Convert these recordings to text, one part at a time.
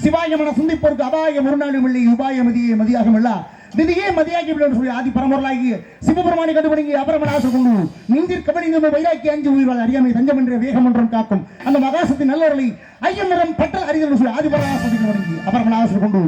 சிவாயமன சிந்திப்போருக்கு அபாயம் ஒரு நாளும் இல்லை உபாய மதியே மதியாகம் இல்ல நிதியே மதியாகி சொல்லி ஆதி பரம்பொருளாகி சிவபெருமானை கண்டுபிடிங்கி அபரமன் ஆசை கொண்டு நீந்திர் கபடி வைராக்கி அஞ்சு உயிர்வாள் அறியாமை தஞ்சம் என்ற வேகம் ஒன்றும் காக்கும் அந்த மகாசத்தின் நல்லவர்களை ஐயம் நிறம் பட்டல் அறிதல் சொல்லி ஆதி பரமாசத்தை வணங்கி அபரமன் ஆசை கொண்டு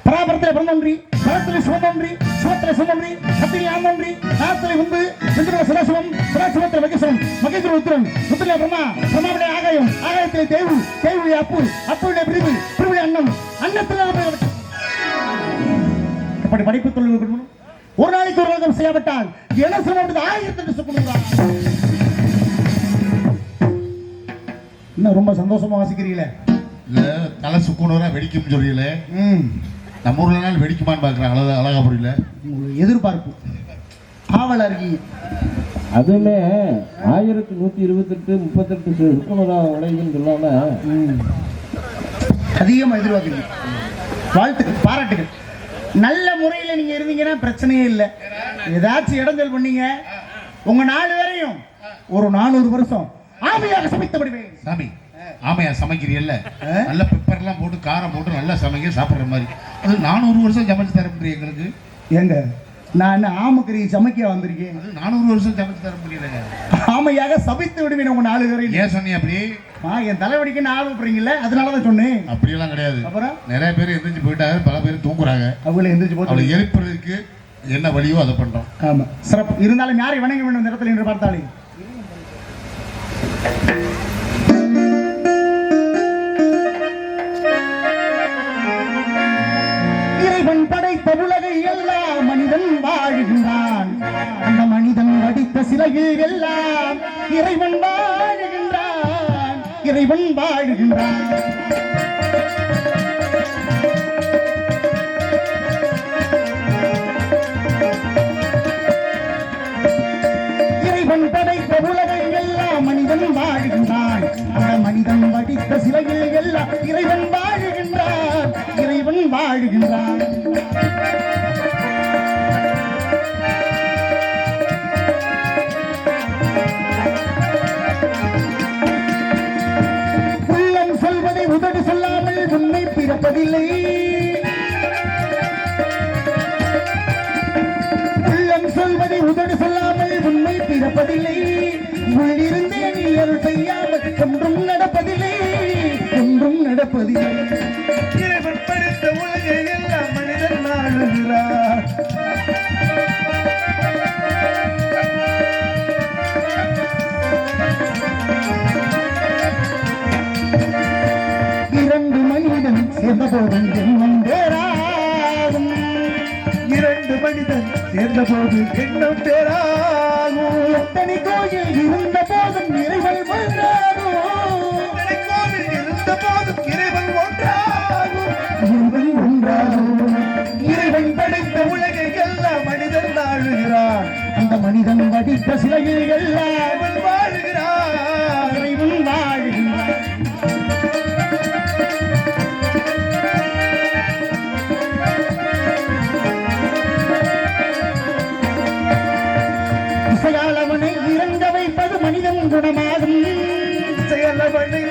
பராபரத்திலே பிரம்மன்றி பரத்திலே சிவமன்றி சிவத்திலே சிவமன்றி சத்திலே ஆமன்றி நாத்திலே உண்டு சிந்திர சிவசிவம் சிவசிவத்திலே மகேஸ்வரன் மகேஸ்வர உத்திரன் உத்திரே பிரம்மா பிரம்மாவிலே ஆகாயம் ஆகாயத்திலே தேவு தேவுடைய அப்பு அப்புடைய பிரிவு பிரிவுடைய அன்னம் அன்னத்திலே அப்படி படிப்பு தொழில் ஒரு நாளைக்கு ஒரு உலகம் செய்யப்பட்டால் என்ன சொல்ல 1000 சொல்லுங்க. என்ன ரொம்ப சந்தோஷமா வாசிக்கிறீங்களே இல்ல தலை சுக்குனரா வெடிக்கும் சொல்றீங்களே நம்ம ஊர்ல நாள் வெடிக்குமான்னு பாக்குறாங்க அழகா புரியல எதிர்பார்ப்பு ஆவல் அறிக்கை அதுவுமே 1128 38 சுக்குனரா உலகின்னு சொல்லாம அதிகமா எதிர்பார்க்குறீங்க. வாழ்த்துக்கள் பாராட்டுகள். நல்ல முறையில் நீங்க இருந்தீங்கன்னா பிரச்சனையே இல்லை. ஏதாச்சும் இடைஞ்சல் பண்ணீங்க உங்க 4 பேரையும் ஒரு 400 வருஷம் ஆமையாக சமைத்து விடுவேன். சாமி ஆமையா சமைக்கிறீல்ல நல்ல பெப்பர்லாம் போட்டு காரம் போட்டு நல்லா சமைக்க சாப்பிட்ற மாதிரி அது 400 வருஷம் சமைச்சு தர முடியும் எங்களுக்கு. ஏங்க நான் என்ன ஆமக்கறி சமைக்க வந்திருக்கேன். அது 400 வருஷம் சமைச்சு தர முடியலங்க. ஆமையாக சமைத்து விடுவேன் உங்க 4 பேரையும். ஏன் சொன்னீங்க அப்படி? என் தலைவலிக்குன்னு ஆர்வப்படுறீங்கல்ல அதனாலதான் சொன்னேன். அப்படியெல்லாம் கிடையாது. அப்புறம் நிறைய பேர் எந்திரிச்சு போயிட்டாங்க, பல பேர் தூங்குறாங்க. அவங்களை எந்திரிச்சு போட்டு அவளை எழுப்புறதுக்கு என்ன வழியோ அதை பண்றோம். ஆமா சிறப்பு. இருந்தாலும் யாரை வணங்க வேண்டும் இந்த இடத்துல என்று பார்த்தாலே இறைவன் படைத்த உலகை எல்லாம் மனிதன் வாழ்கின்றான். அந்த மனிதன் அடித்த சிலையில் எல்லாம் இறைவன் வாழ்கின்றான். இறைவன் வாழ்கின்றான். இறைவன் படைத்த உலகை எல்லாம் மனிதன் வாழுகின்றான் அந்த மனிதன் வடித்த சிலையில் எல்லாம் இறைவன் வாழுகின்றான் இறைவன் வாழுகின்றான் உள்ளம் சொல்வதை உதடு சொல்லாமல் உண்மை பிறப்பதில்லை சொல்வதை உதடு சொல்லாமல் உண்மை பிறப்பதில்லை உள்ளிருந்தே நீ அருள் செய்யாமல் ஒன்றும் நடப்பதில்லை ஒன்றும் நடப்பதில்லை இறைவன் படைத்த உலகை எல்லாம் மனிதன் ஆளுகிறார் இரண்டு மனிதன் சேர்ந்த போதும் எண்ணம் பேராகும் இரண்டு மனிதன் சேர்ந்த போது எண்ணம் பேராகும் எத்தனை கோயில் இருந்த போதும் இறைவன் ஒன்றாகும் எத்தனை கோவில் இருந்த போதும் இறைவன் ஒன்றாகும் இறைவன் ஒன்றாகும் இறைவன் படைத்த இந்த உலகை எல்லாம் மனிதன் ஆளுகிறான் அந்த மனிதன் வடித்த சிலையில் எல்லாம் இறைவன் வாழுகிறான் இறைவன் வாழ்கின்றான் இசையாளவனை இறங்க வைப்பது மனிதன் குணமாகும் செயலவனை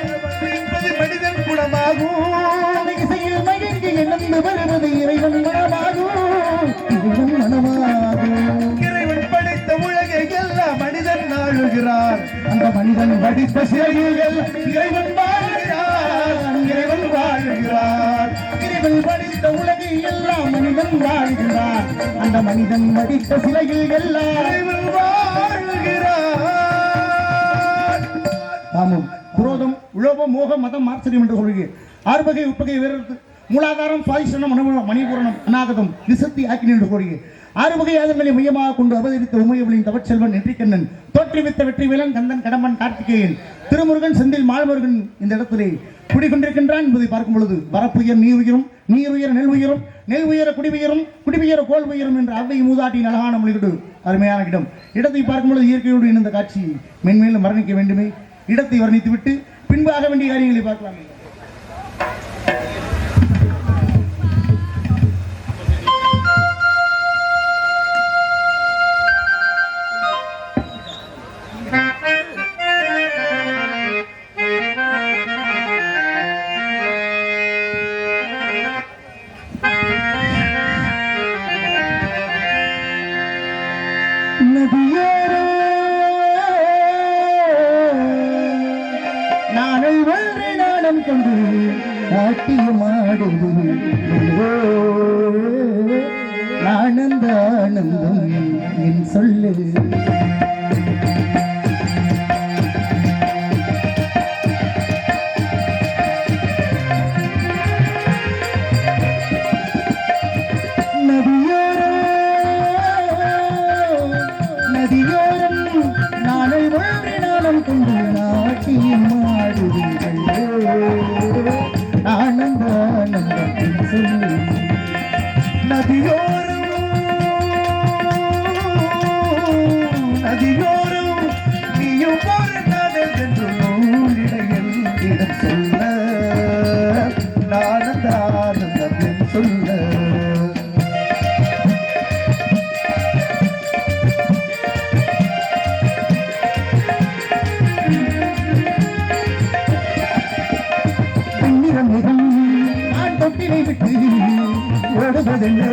என்பது மனிதன் குணமாகும் அந்த இசையில் மயங்கி எழுந்து வருவது இறைவன் மனமாகும் இறைவன் மனமாகும் இறைவன் படைத்த உலகை எல்லாம் மனிதன் ஆளுகிறான் அந்த மனிதன் வடித்த சிலையில் எல்லாம் இறைவன் வாழ்கிறான் இறைவன் வாழ்கிறான் இறைவன் வடித்த உலகில் எல்லாம் மனிதன் வாழ்கிறான் அந்த மனிதன் வடித்த சிலையில் எல்லாம் இறைவன் வாழ்கிறான் காமம் குரோதம் உலோபம் மோகம் மதம் மார்ச்சரியம் என்று சொல்கிறேன் ஆறுபகை உட்பகை வீரருக்கு மூலாதாரம் சுவாதிஷனம் மணிபூரணம் அநாகதம் நிசக்தி ஆக்கினி என்று கூறுகிறேன் ஆறுவகை ஆதங்களை மையமாக கொண்டு அவதரித்த உமையவளின் தவச்செல்வன் நெற்றிக்கண்ணன் தோற்றுவித்த வெற்றிவேலன் கந்தன் கடம்பன் கார்த்திகேயன் திருமுருகன் செந்தில் மால்முருகன் இந்த இடத்திலே குடிகொண்டிருக்கின்றான் என்பதை பார்க்கும் பொழுது வரப்புயர் நீர் உயரும் நீர் உயர நெல் உயரும் நெல் உயர குடி உயரும் குடி உயர கோல் உயரும் என்ற அவ்வை மூதாட்டியின் அழகான மொழிகடு அருமையான இடம் இடத்தை பார்க்கும் பொழுது இயற்கையோடு இணைந்த காட்சியை மென்மேலும் வர்ணிக்க வேண்டுமே இடத்தை வர்ணித்துவிட்டு பின்பு ஆக வேண்டிய காரியங்களை பார்க்கலாம் நானல் ஒன்று நாணம் கொண்டு நாட்டியமாடுது ஆனந்த ஆனந்தம் என் சொல்லு நதியோரம் நாளை ஒன்று நாளம் கொண்டு நாட்டியம் ஆடுவீர்கள் ஆனந்த ஆனந்தத்தின் சொல்லு நதியோரம் நீயும் ஒரு நாடல் என்று நூலிடையில் இடம் சொல்ல ஆனந்த ஆனந்தம் என் சொல்ல தொட்டினை விட்டு ஓடுவதென்ன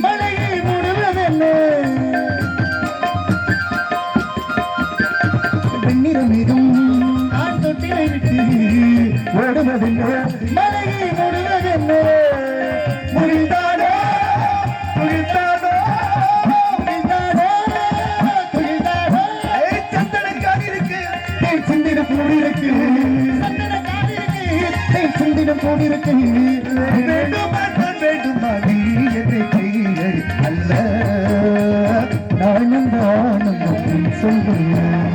மலையை மூடுவதென்ன வெண்ணிறமிகும் நான் தொட்டினை விட்டு ஓடுவதென்ன மலையை மூடுவதென்ன முகிழ்ந்தானோ முகிழ்ந்தானோ முகிழ்ந்தானோ முகிழ்ந்தானோ சந்தனக்காக இருக்கு சிந்திடம் கூடியிருக்கு சிந்திடம் கூடியிருக்கு வேண்டுமா நீ என்னை கையை அல்ல ஆனந்த ஆனந்தம் சொல்கிறேன்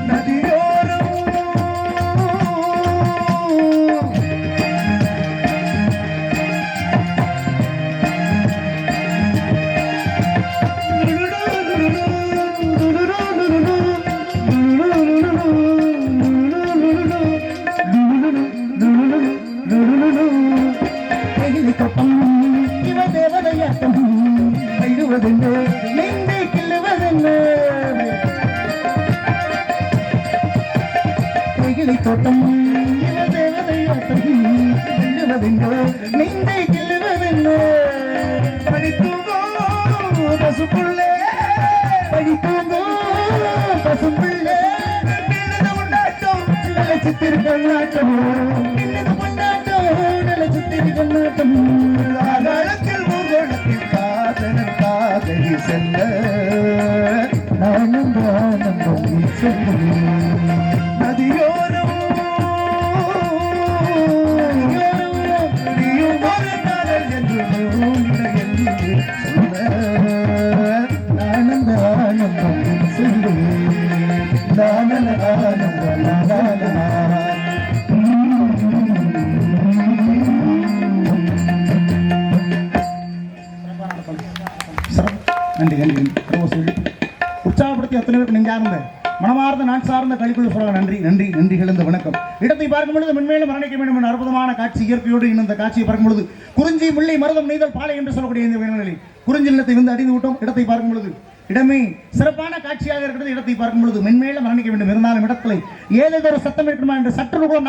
நதியோரம் முல்லை தோட்டம் இவ தேவதையாட்டம் வெல்லுவதென்றோ நெஞ்சை கிள்ளுவதென்றோ படித்துங்கோ பசுப்புள்ளே படித்தோங்கோ பசும்பிள்ளை கொண்டாட்டம் நிலச்சித்திரு கொண்டாட்டம் நிலச்சித்திரு கொண்டாட்டம் காலத்தில் ஊர்வலத்தில் காதலன் காதலி செல்ல ஆனந்த ஆனந்தம் சொல்லுவேன் நதியோரம் நீயும் ஒரு காதல் என்று சொல்ல ஆனந்த ஆனந்தம் சொல்லுவேன் நானல ஆனந்த நன்றி நன்றி உற்சாகப்படுத்தி அத்தனை பேருக்கு நெஞ்சார்ந்த மனமார்ந்த நான் சார்ந்த கழிக்குள்ள சொல்ல நன்றி நன்றி நன்றி கலந்த வணக்கம். இடத்தை பார்க்கும் பொழுது மென்மேலும் மரணிக்க வேண்டும் என்ற அற்புதமான காட்சி இயற்கையோடு இந்த காட்சியை பார்க்கும் பொழுது குறிஞ்சி முல்லை மருதம் நெய்தல் பாலை என்று சொல்லக்கூடிய இந்த வேலைகளில் குறிஞ்சி நிலத்தை வந்து அடிந்து விட்டோம். இடத்தை பார்க்கும் பொழுது இடமே சிறப்பான காட்சியாக இருக்கிறது. இடத்தை பார்க்கும் பொழுது மென்மேலும் மரணிக்க வேண்டும் இருந்தாலும் இடத்துல ஏதேதொரு சத்தம் இருக்கணுமா என்று சற்று கூட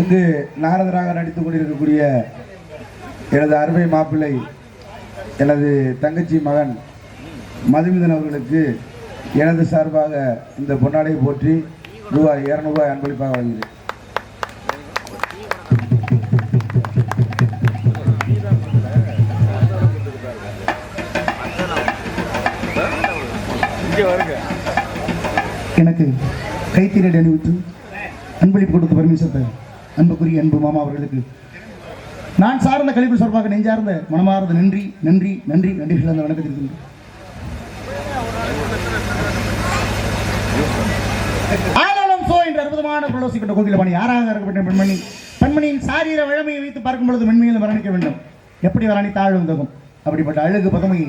இங்கு நாரதராக நடித்துக் கொண்டிருக்கக்கூடிய எனது அருமை மாப்பிள்ளை எனது தங்கச்சி மகன் மதுமிதன் அவர்களுக்கு எனது சார்பாக இந்த பொன்னாடையை போற்றி ரூபாய் 200 அன்பளிப்பாக வழங்குகிறேன். எனக்கு கைத்தீரடி அணிவித்து அன்பளிப்பு கொடுத்த பரமேஸ்வரத்தை அன்புக்குரிய அன்பு மாமா அவர்களுக்கு நான் சார்ந்த கழிப்பு சார்பாக நெஞ்சார்ந்த மனமார்ந்த நன்றி நன்றி நன்றி நன்றிகள் அந்த வணக்கத்திற்கு ஆனாலும் சோ என்ற அற்புதமான குலோசி கொண்ட கோகிலமணி யாராக இருக்கப்பட்ட பெண்மணி பெண்மணியின் சாரீர வழமையை வைத்து பார்க்கும் பொழுது மென்மையில் வர்ணிக்க வேண்டும். எப்படி வர்ணித்த அழகு தகும் அப்படிப்பட்ட அழகு பதமையை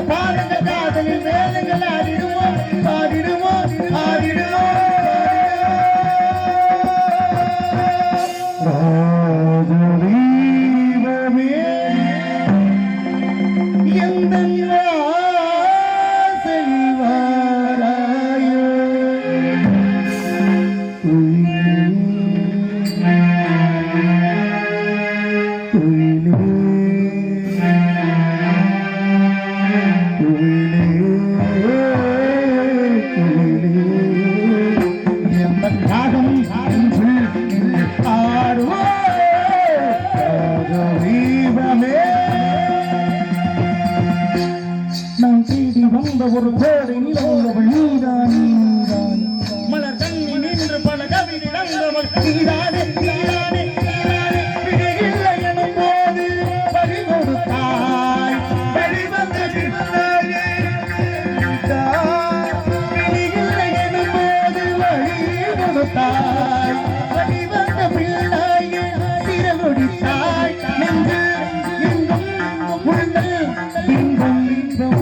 பாருங்க காதலில் வேலை ஆடுங்கள் ஆடிடுவோம் ஆடிடுவோம் ஆடிடுவோம் ராஜதீபமே எந்தன் வாசல் வாராயோ நான் தேடி வந்த ஒரு கோடை நிலவுள்ளவள் நீதான் நீதான் மலர் தண்ணி நின்று பல கவிதை நந்தவள் நீதானே நீதானே நீதானே பிழையில்லை எனும் போது வழி கொடுத்தாய் வழிவந்த பிள்ளையே பிழையில்லை எனும் போது வழி கொடுத்தாய் வழிவந்த பிள்ளையே சிறகுடித்தாய் நெஞ்சு எங்கும் உங்கள் பின்பம் பின்பம்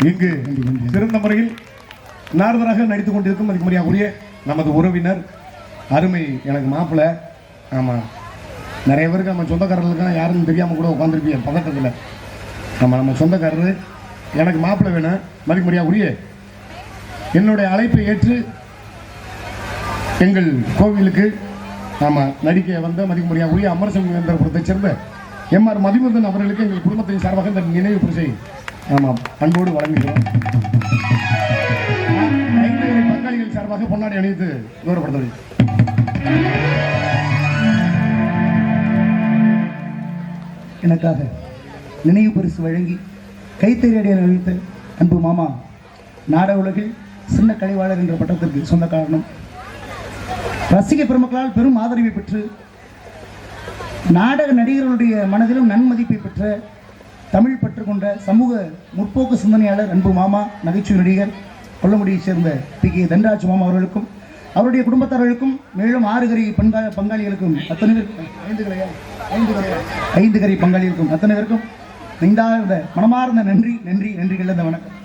இங்கு சிறந்த முறையில் நாரதராக நடித்துக் கொண்டிருக்கும் மதிப்புரிய நமது உறவினர் அருமை எனக்கு மாப்பிள்ளை. ஆமாம், நிறைய பேருக்கு நம்ம சொந்தக்காரர்களுக்கு யாருன்னு தெரியாமல் கூட உட்காந்துருப்பீங்க பதட்டத்தில். ஆமாம், நம்ம சொந்தக்காரரு எனக்கு மாப்பிள்ளை வேணும். மதிப்புரிய என்னுடைய அழைப்பை ஏற்று எங்கள் கோவிலுக்கு ஆமாம் நடிக்க வந்த மதிப்புரிய அமரசிங்கேந்திரபுரத்தைச் சேர்ந்த எம்ஆர் மதிமுதன் அவர்களுக்கு எங்கள் குடும்பத்தின் சார்பாக இந்த நினைவு பரிசை ஆமாம் அன்போடு வழங்குகிறோம். பங்காளிகள் சார்பாக பொன்னாடி அணிவித்து கௌரவப்படுத்த எனக்காக நினைவு பரிசு வழங்கி கைத்தறியடியை அளித்த அன்பு மாமா நாடக உலகில் சின்ன கலைவாளர் என்ற பட்டத்திற்கு சொந்த காரணம். ரசிக பெருமக்களால் பெரும் ஆதரவை பெற்று நாடக நடிகர்களுடைய மனதிலும் நன்மதிப்பை பெற்ற தமிழ் பற்றுக்கொண்ட சமூக முற்போக்கு சிந்தனையாளர் அன்பு மாமா நகைச்சுவை நடிகர் கொல்லங்குடியைச் சேர்ந்த PK தன்ராஜ் மாமா அவர்களுக்கும் அவருடைய குடும்பத்தார்களுக்கும் மேலும் 6 கரை பங்காளிகளுக்கும் அத்தனை ஐந்து கரை பங்காளிகளுக்கும் அத்தனை பேருக்கும் நெஞ்சார்ந்த மனமார்ந்த நன்றி நன்றி நன்றி கலந்த வணக்கம்.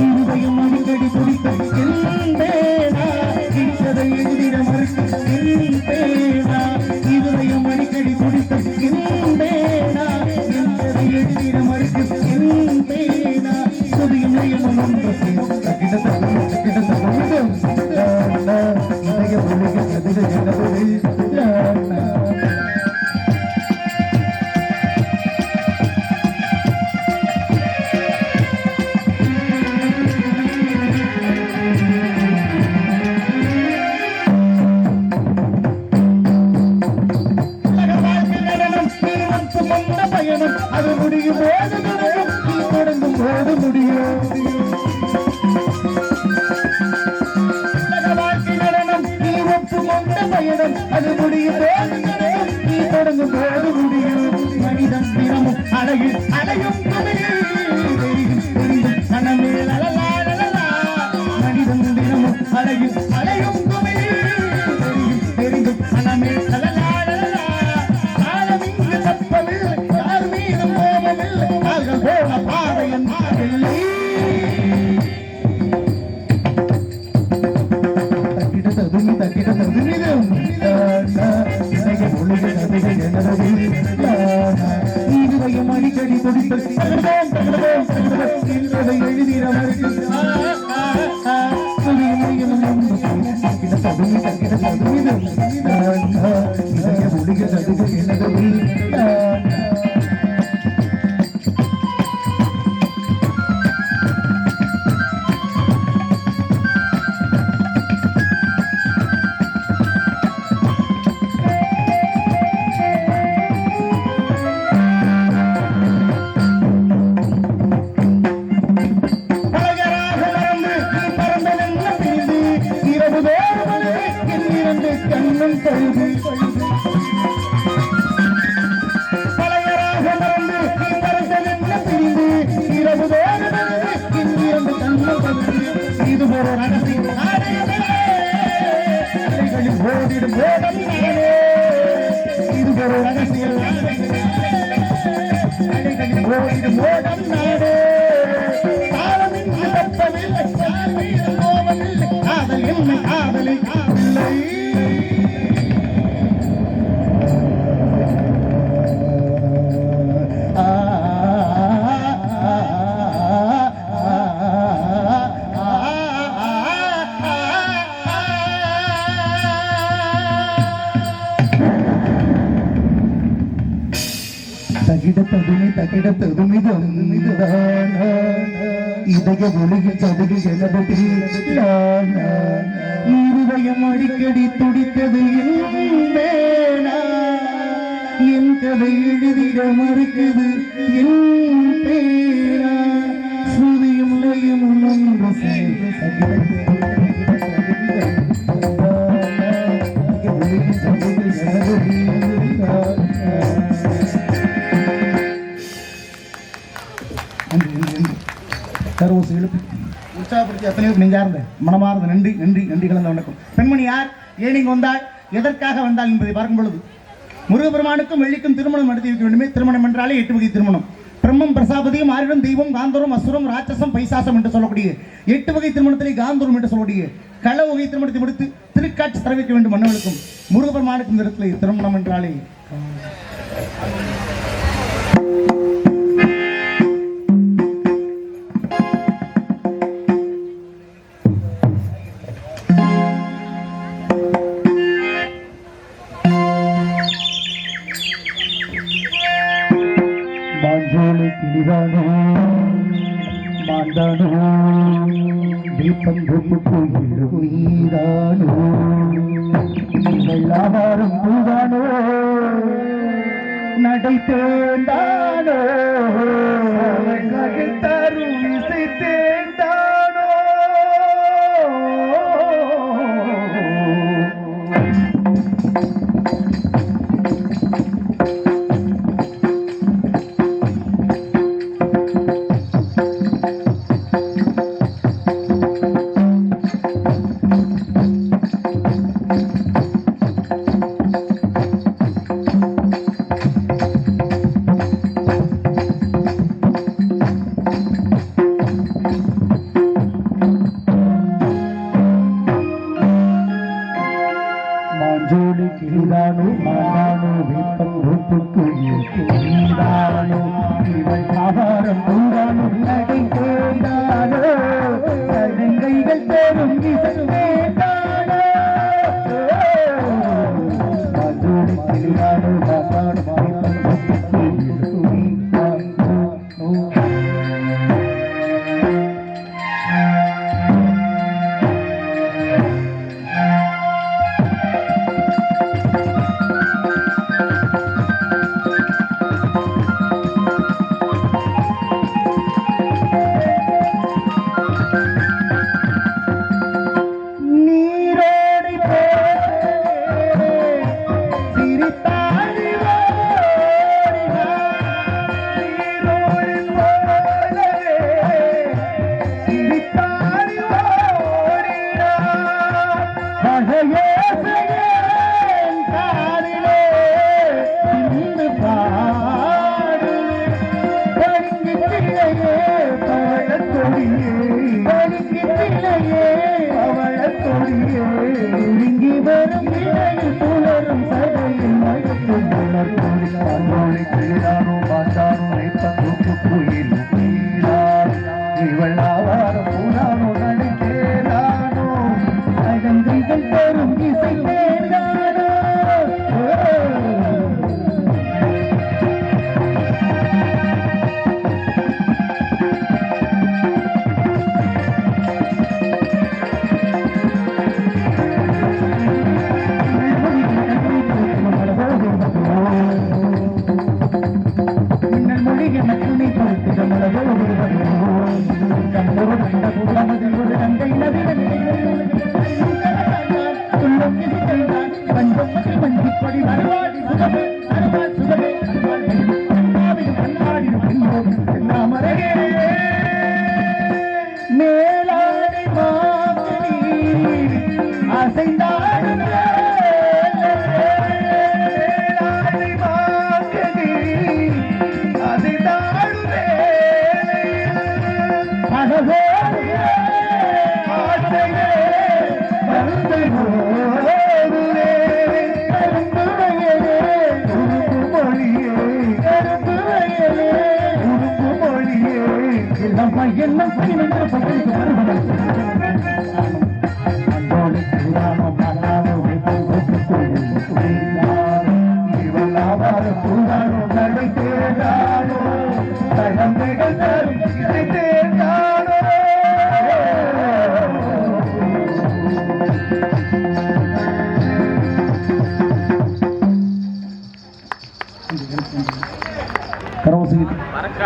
இருதயம் அடிக்கடி துடித்தது என் பேனா இடித்ததை எழுதிட மறுக்கும் என் பேனா இருதயம் அடிக்கடி துடித்தது என் பேனா இடித்ததை எழுதிட மறுக்கும் என் பேனா சுதியும் நயமும் ஒன்று பயணம் அது முடியும் போது தொடங்கும் நீ தொடங்கும் போது முடியும் வாழ்க்கை நடனம் நீ ஒப்பும் அந்த பயணம் அது முடியும் போது தொடங்கும் நீ தொடங்கும் போது முடியும் மனிதன் தினமும் அழகில் அலையும் மனமே லலலா லலலா மனிதன் தினமும் அழகில் அலையும் தெரிந்தும் மனமே லலலா லலலா காலம் இங்கு தப்பமில்லை யார் மீதும் கோபமில்லை கால்கள் போன பாதையன் இல்லை அடிக்கடி எழுதிட கண்ணம் பழுது பழையராக மறந்து நீ பறந்ததென்ன பிரிந்து இரவு வேறு இங்கிருந்து கண்ணம் பழுது இது ஒரு ரகசியம் அலைகளில் ஓடிடும் ஓடம் நானே இது ஒரு ரகசியம் அலைகளில் ஓடிடும் ஓடம் நானே காலம் இங்கு தப்பமில்லை யார் மீது கோபமில்லை காதல் என்னை காதலை இல்லை இதய ஒளியில் சதுகில் எனது இருதயம் அடிக்கடி துடித்தது என் கதை எழுதிட மறுக்குது என் பேரா சுதியும் லயம் ஒன்று கருவூசி எழுப்பி உற்சாகப்படுத்தி எத்தனையோ நெஞ்சார்ந்த மனமார்ந்த நன்றி நன்றி நன்றி கலந்த வணக்கம். பெண்மணி யார், ஏன் இங்கு வந்தாள், எதற்காக வந்தாள் என்பதை பார்க்கும் பொழுது முருகபெருமானுக்கும் வெள்ளிக்கும் திருமணம் நடத்தி வைக்க வேண்டுமே. திருமணம் என்றாலே 8 வகை திருமணம். பிரம்மம், பிரசாபதியும், ஆரிடம், தெய்வம், காந்தரம், அசுரம், ராட்சசம், பைசாசம் என்று சொல்லக்கூடிய 8 வகை திருமணத்திலே காந்தரம் என்று சொல்லக்கூடிய கள வகை திருமணத்தை முடித்து திருக்காட்சி தர வைக்க வேண்டும். மன்னர்களுக்கும் முருகபெருமானுக்கும் இந்த இடத்துல திருமணம் என்றாலே கிளிதானோ மாண்டானோ தீபம் நீதானோ வெள்ளாதாரம் பூதானோ நடை தேர்ந்தானோ தரும் இசை தேர்ந்தானோ வாரம் பூரானும் நடை தேர்ந்தானோ சடங்கைகள் தரும் இசைவேதானோ மதுரை திருநாடு மாசாடு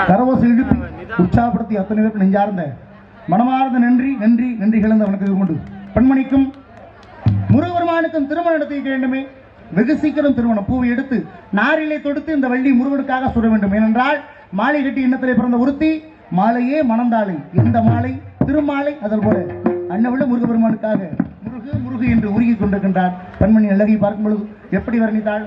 கரவோசை எழுப்பி உற்சாகப்படுத்தி அத்தனை பேருக்கு நெஞ்சார்ந்த மனமார்ந்த நன்றி நன்றி நன்றி கலந்த வணக்கம் கொண்டு பெண்மணிக்கும் முருகபெருமானுக்கும் திருமணம் நடத்தி வைக்க வேண்டுமே. வெகு சீக்கிரம் திருமணம் பூவை எடுத்து நாரிலே தொடுத்து இந்த வள்ளி முருகனுக்காக சுட வேண்டும். ஏனென்றால் மாலை கட்டி எண்ணத்திலே பிறந்த ஒருத்தி மாலையே மணந்தாளை எந்த மாலை திருமாலை அதில் போல அன்னவிட முருகபெருமானுக்காக முருகு முருகு என்று உருகி கொண்டிருக்கின்றார். பெண்மணி அழகை பார்க்கும் பொழுது எப்படி வர்ணித்தாள்?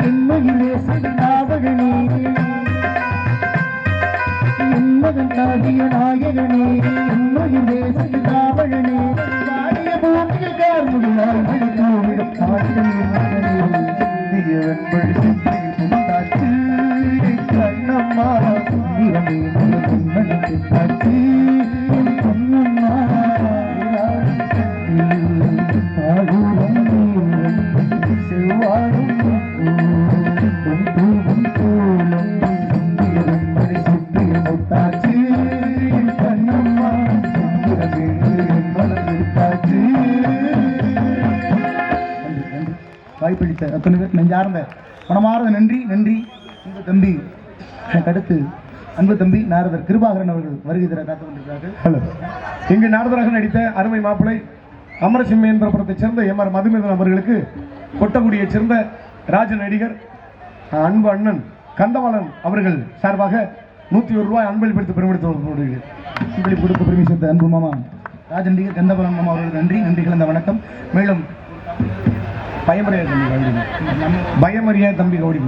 என்னுயிரே சிந்தாவகனே என் மகன் நாகிய நாயகனே என்னுயிரே சிந்தாவகனே வாடிய பூமியில் கார்முடியால் மடித்தோமிடும் காட்டில் மகனே சிந்தியவன் படி சிந்தையில் முந்தாச்சு கண்ணம்மா சுந்திரமே மனது தாச்சு கண்ணம்மா செவ்வாடும் தூவும் தூளும் சுந்திரன் மணி சுற்றி முத்தாச்சு கண்ணம்மா சுந்திரமே மனது தாச்சு. வாய்ப்பளித்த அத்தனை பேர் நெஞ்சார்ந்த மனமார்ந்த நன்றி நன்றி. அன்பு தம்பி எனக்கு அடுத்து அன்பு தம்பி நாரதர் கிருபாகரன் அவர்கள் வருகை தர காத்துக் கொண்டிருக்கிறார்கள். ஹலோ, இங்கு நாரதராக நடித்த அருமை மாப்பிள்ளை அமரசிம்ம என்ற படத்தைச் சேர்ந்த எம் ஆர் மதுமேதன் அவர்களுக்கு கொட்டகுடியைச் சேர்ந்த ராஜ நடிகர் அன்பு அண்ணன் கந்தவாளன் அவர்கள் சார்பாக 101 ரூபாய் அன்பளிப்படுத்தி பெருமிடுத்து அன்பளிப்பு கொடுத்த பெருமை சேர்த்த அன்பு மாமா ராஜ நடிகர் கந்தவாளன் மாமா அவர்கள் நன்றி நன்றி கலந்த வணக்கம். மேலும் பயமறியா தம்பி கவுடி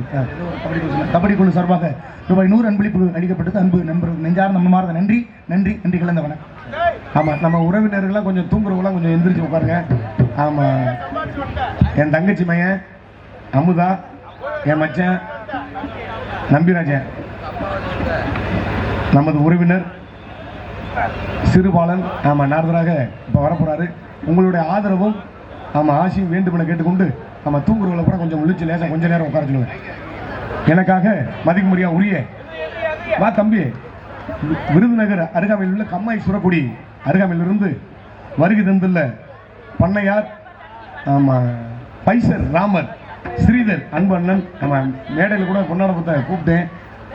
கபடி குழு சார்பாக ரூபாய் 100 அன்பளிப்பு அளிக்கப்பட்டது. அன்பு நண்பர்கள் நெஞ்சார்ந்த மனமார்ந்த நன்றி நன்றி நன்றி கலந்த வணக்கம். ஆமாம், நம்ம உறவினர்கள்லாம் கொஞ்சம் தூங்குறவங்களாம் கொஞ்சம் எந்திரிச்சு உட்காருங்க. ஆமாம், என் தங்கச்சி மையன் அமுதா, என் மச்சன் நம்பிராஜன், நமது உறவினர் சிறுபாலன் ஆமாம் நாரதராக இப்போ வரப்போறாரு. உங்களுடைய ஆதரவும் ஆமாம் ஆசையும் வேண்டுமென கேட்டுக்கொண்டு நம்ம தூங்குறவங்களை கூட கொஞ்சம் முழிச்சு லேசாக கொஞ்ச நேரம் உட்கார சொல்லுவேன். எனக்காக மதிக்கும்படியா உரிய வா தம்பி. விருதுநகர் அருகாமையில் உள்ள கம்மாய் சுரக்குடி அருகாமையிலிருந்து வருகை தந்துள்ள பண்ணையார் ஆமாம் பைசர் ராமர் ஸ்ரீதர் அன்பு அண்ணன் ஆமாம் மேடையில் கூட கொண்டாடப்பட்ட கூப்பிட்டேன்,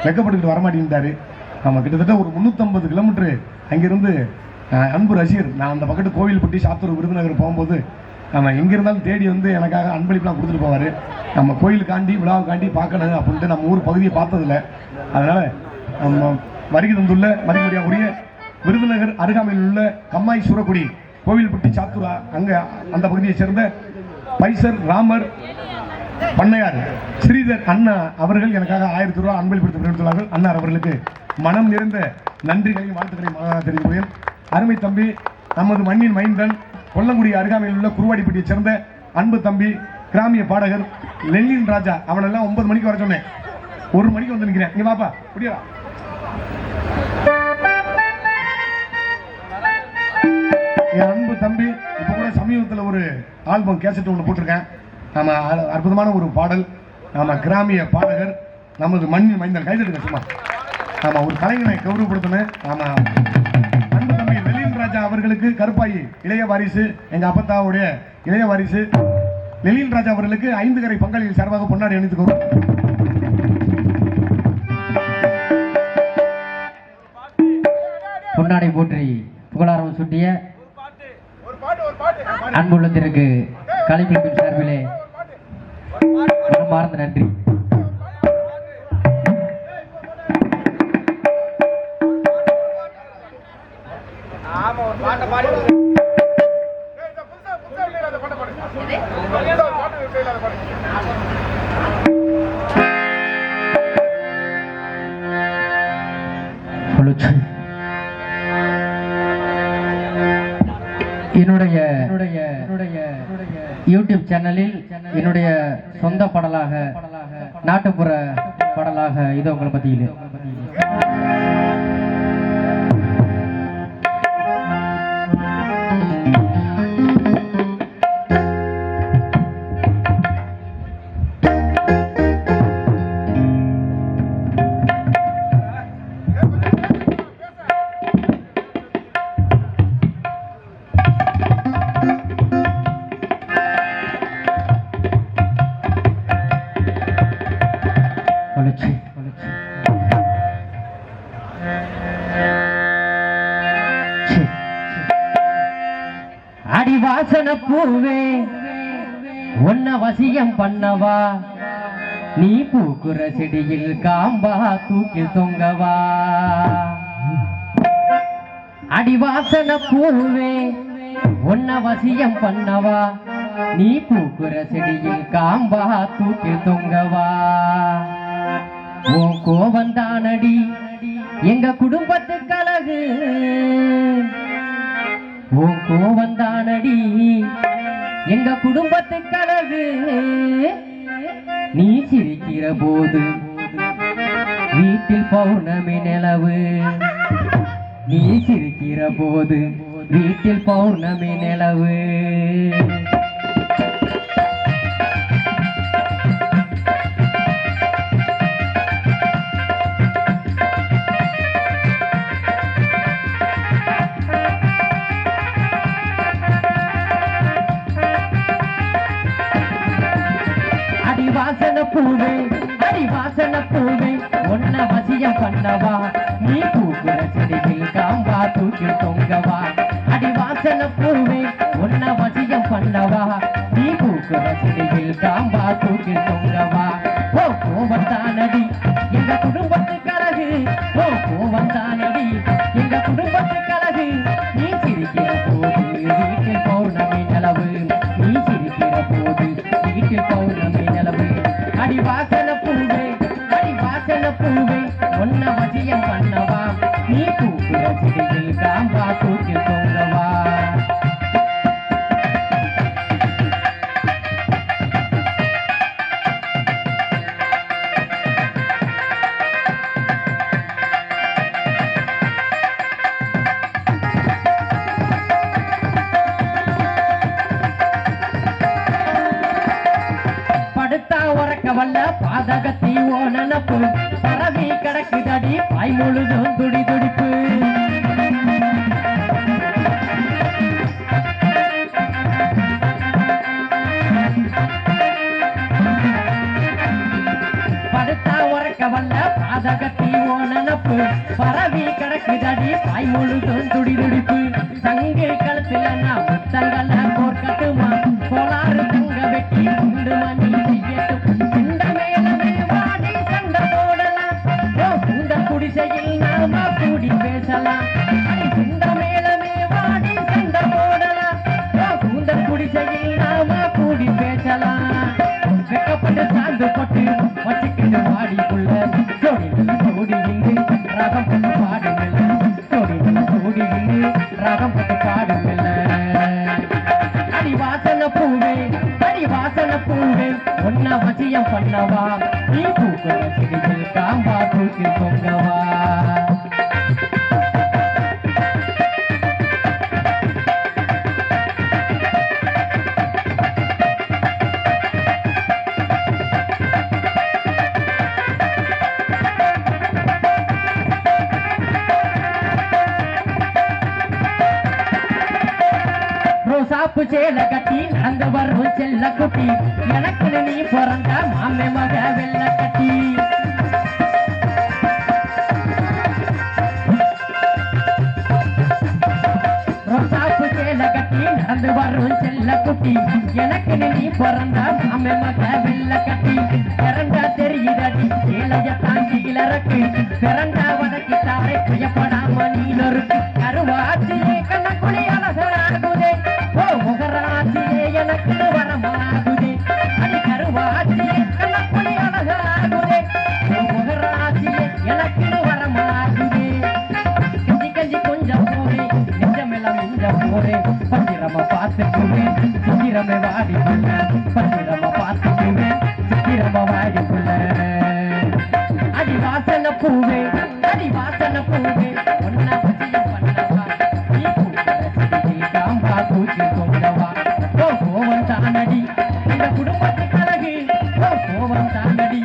வெக்கப்பட்டுக்கிட்டு வரமாட்டேங்கிறாரு. ஆமாம், கிட்டத்தட்ட ஒரு 350 கிலோமீட்டரு அங்கிருந்து அன்பு ரசிகர். நான் அந்த பக்கத்து கோவில்பட்டி சாத்தூர் விருதுநகர் போகும்போது நம்ம எங்கே இருந்தாலும் தேடி வந்து எனக்காக அன்பளிப்புலாம் கொடுத்துட்டு போவார். நம்ம கோயிலுக்காண்டி விழாவுக்காண்டி பார்க்கணும் அப்படின்ட்டு நம்ம ஊர் பகுதியை பார்த்ததில்ல. அதனால் நம்ம வருகை தந்துள்ள மதிமுடியா உரிய விருதுநகர் அருகாமையில் உள்ள கம்மாய் சுரக்குடி கோவில்பட்டி சாத்தூரா அங்கே அந்த பகுதியை சேர்ந்த பைசர் ராமர் பண்ணையார் ஸ்ரீதர் அண்ணா அவர்கள் எனக்காக 1000 ரூபாய் அன்பளிப்படுத்தி பெற்றுள்ளார்கள். அண்ணார் அவர்களுக்கு மனம் நிறைந்த நன்றிகளையும் வாழ்த்துக்களையும் தெரிவிக்கிறேன். அருமை தம்பி நமது மண்ணின் மைந்தன் கொல்லங்குடி அருகாமையில் உள்ள குருவாடிப்பட்டியைச் சேர்ந்த அன்பு தம்பி கிராமிய பாடகர் லெல்லின் ராஜா, அவனெல்லாம் 9 மணிக்கு வர சொன்னேன், 1 மணிக்கு வந்து நிற்கிறேன். நீ வாப்பா புரியா. என் அன்பு தம்பி இப்போ கூட சமீபத்தில் ஒரு ஆல்பம் கேசட் ஒன்று போட்டிருக்கேன். ஆமாம், அற்புதமான ஒரு பாடல். ஆமாம், கிராமிய பாடகர் நமது மண்ணின் மைந்தன் கைதட்டுங்க சும்மா. ஆமாம், ஒரு கலைஞனை கௌரவப்படுத்தினேன். ஆமாம், அன்பு தம்பி லெலின் ராஜா அவர்களுக்கு கருப்பாயி இளைய வாரிசு, எங்கள் அப்பத்தாவுடைய இளைய வாரிசு லெலின் ராஜா அவர்களுக்கு 5 கரை பங்காளிகள் சார்பாக பொன்னாடி அணித்துக்கிறோம். பொன்னாடை போற்றி புகழாரம் சுட்டிய அன்புள்ளத்திற்கு கலைப்பிடிப்பின் சார்பிலே மனமார்ந்த நன்றி. என்னுடைய யூடியூப் சேனலில் என்னுடைய சொந்த பாடலாக நாட்டுப்புற பாடலாக இது உங்களை பத்தியில் அடிவாசன பூவே உன்ன வசியம் பண்ணவா, நீ பூக்குற செடியில் காம்பா தூக்கி தொங்கவா. அடிவாசன பூவே உன்ன வசியம் பண்ணவா, நீ பூக்குற செடியில் காம்பா தூக்கி தொங்கவா உன் கோவந்தானடி எங்க குடும்பத்துக்கு அழகு உன் கோவந்தானடி எங்க குடும்பத்துக்கு அழகு நீ சிரிக்கிற போது வீட்டில் பௌர்ணமி நிலவு நீ சிரிக்கிற போது வீட்டில் பௌர்ணமி நிலவு அடிவாசன பூவே அடிவாசன பூவே ஒன்ன வசியம் பண்ணவா நீ பூக்குற செடியில் காம்பா தூக்கி தொங்கவா அடிவாசன பூவே ஒன்ன வசியம் பண்ணவா நீ பூக்குற செடியில் காம்பா தூக்கி தொங்கவா ஓ கோவந்தானடி எங்க குடும்பத்துக்கு அழகு ஓ கோவந்தானடி எங்க குடும்பத்துக்கு அழகு நீ சிரிக்கிற போது வீட்டில் பௌர்ணமி நிலவு நீ சிரிக்கிற போது வீட்டில் பௌர்ணமி நிலவு அடிவாசன பூவே அடிவாசன பூவே ஒன்ன வசியம் பண்ணவா நீ பூக்குற செடியில் காம்பா தூக்கி தொங்கவா படுத்தா உறக்க வல்ல பாதகத்தி ஓ நனப்பு பரவி கிடக்குதடி பாய் முழுதும் துடி துடிப்பு படுத்தா உறக்க வல்ல பாதகத்தி ஓ நனப்பு பரவி கிடக்குதடி பாய் முழுதும் துடி துடிப்பு சங்கு கழுத்துல நான் முத்தங்கல்ல போர்க்கட்டுமா கோளாறு தங்க வெட்டி குண்டு மணி செய்யட்டும் இந்த மேலமே வாடி சண்டை போடலாம் ஓ இந்த குடிசையில் நாம கூடி பேசலாம் இந்த மேலமே வாடி சண்டை போடலாம் ஓ இந்த குடிசையில் நாம கூடி பேசலாம் வெக்கப்பட்டு சார்ந்து போட்டு வச்சுக்கிட்டு வாடிக்குள்ள ஜோடி ஜோடி இங்கு ரகம் போட்டு பாடுமில்ல ஜோடி ஜோடி இங்கு ரகம் போட்டு பாடுமில்ல அடிவாசன பூவே அடிவாசன பூவே ஒன்ன வசியம் பண்ணவா நீ பூக்குற செடியில் காம்பா தூக்கி தொங்கவா ரோசாப்பு சேல கட்டி நடந்து வரும் செல்ல குட்டி எனக்கு நீ பிறந்த மாமே மக வெள்ள கட்டி ரோசாப்பு சேல கட்டி நடந்து வரும் செல்ல குட்டி எனக்கு நீ பிறந்த மாமே மக வெள்ள கட்டி பிறந்தா தெரியுதடி சேலைய தாங்கி இளறக்கு பிறந்தா வடக்கி தாரை பயப்படாம நீலருக்கு கருவாச்சியே கண்ணக்குழி அழகாகுதே ஓ முகராட்சியே எனக்கு வரமாகுதே அடி கருவாட்சியே கண்ணக்குழி அழகாகுதே ஓ முகராட்சியே எனக்கு வரமாகுதே கஞ்சி கஞ்சி கொஞ்சம் போரே நெஞ்சமெல்லாம் மிஞ்சம் போரே பத்திரமா பார்த்துக்குவேன் சித்திரமே வாடிக்குள்ள பத்திரமா பார்த்துக்குவேன் சித்திரமா வாடிக்குள்ள அடிவாசன பூவே அடிவாசன பூவே ஒன்ன வசியம் பண்ணவா நீ பூக்குற செடியில் காம்பா தூக்கி தொங்கவா ஓ கோவந்தானடி எங்க குடும்பத்துக்கு அழகு ஓ கோவந்தானடி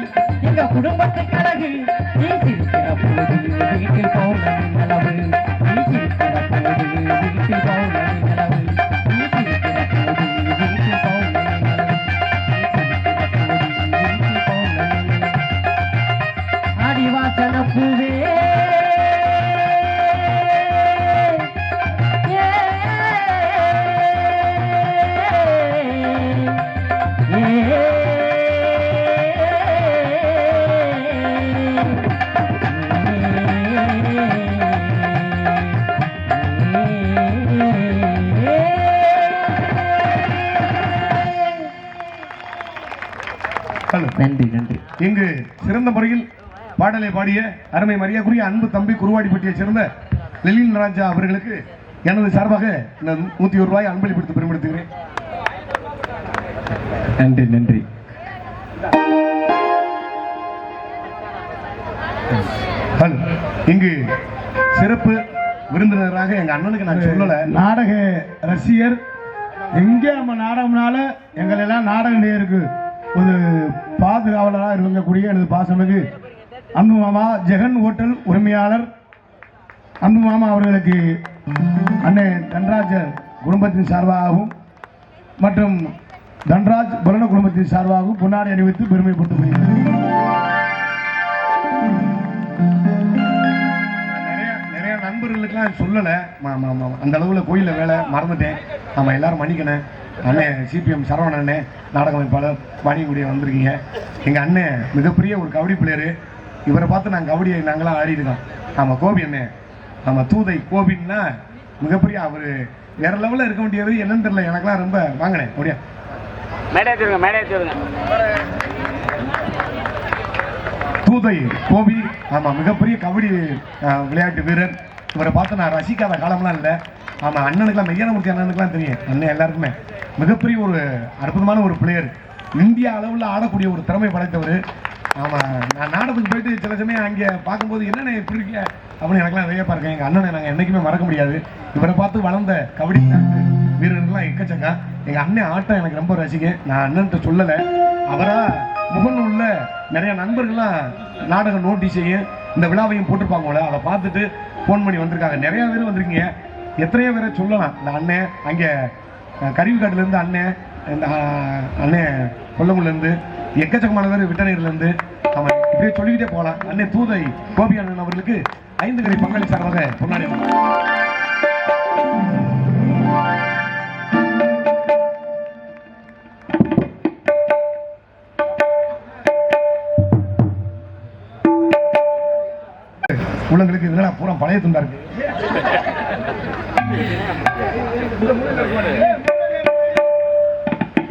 எங்க குடும்பத்துக்கு அழகு நீ சிரிக்கிற போது வீட்டில் பௌர்ணமி நிலவு நீ சிரிக்கிற போது வீட்டில் பௌர்ணமி நிலவு நீ சிரிக்கிற போது வீட்டில் பௌர்ணமி நிலவு அடிவாசன பூவே இங்கு சிறந்த முறையில் பாடலை பாடிய அருமை மரியாதைக்குரிய அன்பு தம்பி குருவாடிப்பட்டியை சேர்ந்த லெலின் ராஜா அவர்களுக்கு எனது சார்பாக இந்த 101 ரூபாய் அன்பளிப்படுத்தி பெருமைப்படுத்துகிறேன். நன்றி நன்றி. இங்கு சிறப்பு விருந்தினராக எங்க அண்ணனுக்கு நான் சொல்லல, நாடக ரசிகர் எங்கே நம்ம நாடகம்னால எங்களெல்லாம் நாடக நேருக்கு ஒரு பாதுகாவலராக இருக்கக்கூடிய எனது பாசனுக்கு அன்பு மாமா ஜெகன் ஹோட்டல் உரிமையாளர் அன்பு மாமா அவர்களுக்கு அண்ணன் தன்ராஜ் குடும்பத்தின் சார்பாகவும் மற்றும் தன்ராஜ் பலன குடும்பத்தின் சார்பாகவும் பொன்னாடை அணிவித்து பெருமைப்பட்டு நிறைய நண்பர்களுக்கெல்லாம் சொல்லல, அந்த அளவுல கோயில வேலை மறந்துட்டேன். நம்ம எல்லாரும் மன்னிக்கணும். அண்ணன் சிபிஎம் சரவணன் அண்ணன் நாடக அமைப்பாளர் வாணியங்குடியை வந்திருக்கீங்க. எங்க அண்ணன் மிகப்பெரிய ஒரு கபடி பிளேயரு. இவரை பார்த்து நாங்கள் கபடியை நாங்களாம் ஆடிருக்கோம். ஆமாம் கோபி அண்ணன், ஆமாம் தூதை கோபின்னா மிகப்பெரிய அவர் வேற லெவலில் இருக்க வேண்டியது என்னன்னு தெரியல. எனக்குலாம் ரொம்ப வாங்கினேன் அப்படியா தூதை கோபி. ஆமாம் மிகப்பெரிய கபடி விளையாட்டு வீரர். இவரை பார்த்து நான் ரசிக்காத காலம்லாம் இல்லை. ஆமாம் அண்ணனுக்குலாம் மெய்யானமூர்த்தி அண்ணனுக்குலாம் தெரியும். அண்ணன் எல்லாருக்குமே மிகப்பெரிய ஒரு அற்புதமான ஒரு பிளேயர். இந்தியா அளவில் ஆடக்கூடிய ஒரு திறமை படைத்தவர். ஆமாம் நான் நாடகத்துக்கு போயிட்டு சில சமயம் அங்கே பார்க்கும்போது என்னென்ன எப்படி இருக்கீங்க அப்படின்னு எனக்குலாம் நிறைய பார்க்கேன். எங்கள் அண்ணனை நாங்கள் என்றைக்குமே மறக்க முடியாது. இவரை பார்த்து வளர்ந்த கபடி வீரர்கள்லாம் எக்கச்சக்கம். எங்கள் அண்ணன் ஆட்டம் எனக்கு ரொம்ப ரசிக்கும். நான் அண்ணன்ட்ட சொல்லலை, அவராக முகநூல்ல நிறைய நண்பர்கள்லாம் நாடக நோட்டீஸையும் இந்த விழாவையும் போட்டிருப்பாங்கள, அதை பார்த்துட்டு ஃபோன் பண்ணி வந்திருக்காங்க. நிறைய பேர் வந்திருக்கீங்க. எத்தனையோ பேரை சொல்லலாம். இந்த அண்ணன் அங்கே கருவிக்காட்டிலேருந்து அண்ணன், இந்த அண்ணன் கொல்லங்குலேருந்து எக்கச்சக்கமான பேர் விட்டநீர்லேருந்து அவன் இப்படியே சொல்லிக்கிட்டே போகலாம். அண்ணன் தூதை கோபி அண்ணன் அவர்களுக்கு 5 கரை பங்காளி சார்பாக பொன்னாடி. உள்ளங்களுக்கு இதெல்லாம் பூரா பழைய துண்டா இருக்கு.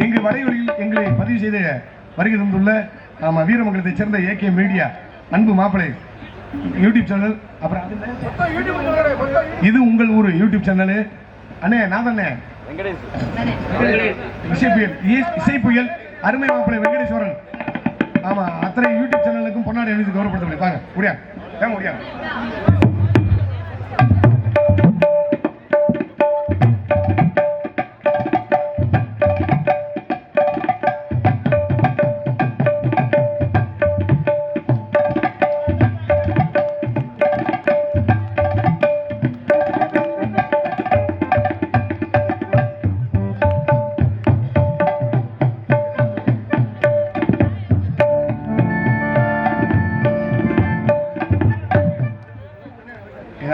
இங்கு வரைவழியில் எங்களை பதிவு செய்து வருகை தந்துள்ள வீரமங்கலத்தை சேர்ந்த ஏகே மீடியா அன்பு மாப்பிளை யூடியூப் சேனல். அப்புறம் இது உங்கள் ஊர் யூடியூப் சேனல். அண்ணே நான் தானே இசைப்புயல் அருமை மாப்பிளை வெங்கடேஸ்வரன். ஆமா அத்தனை யூடியூப் சேனலுக்கும் பொன்னாடி எழுதி கௌரவப்படுத்த முடியும். முடியா முடியாது.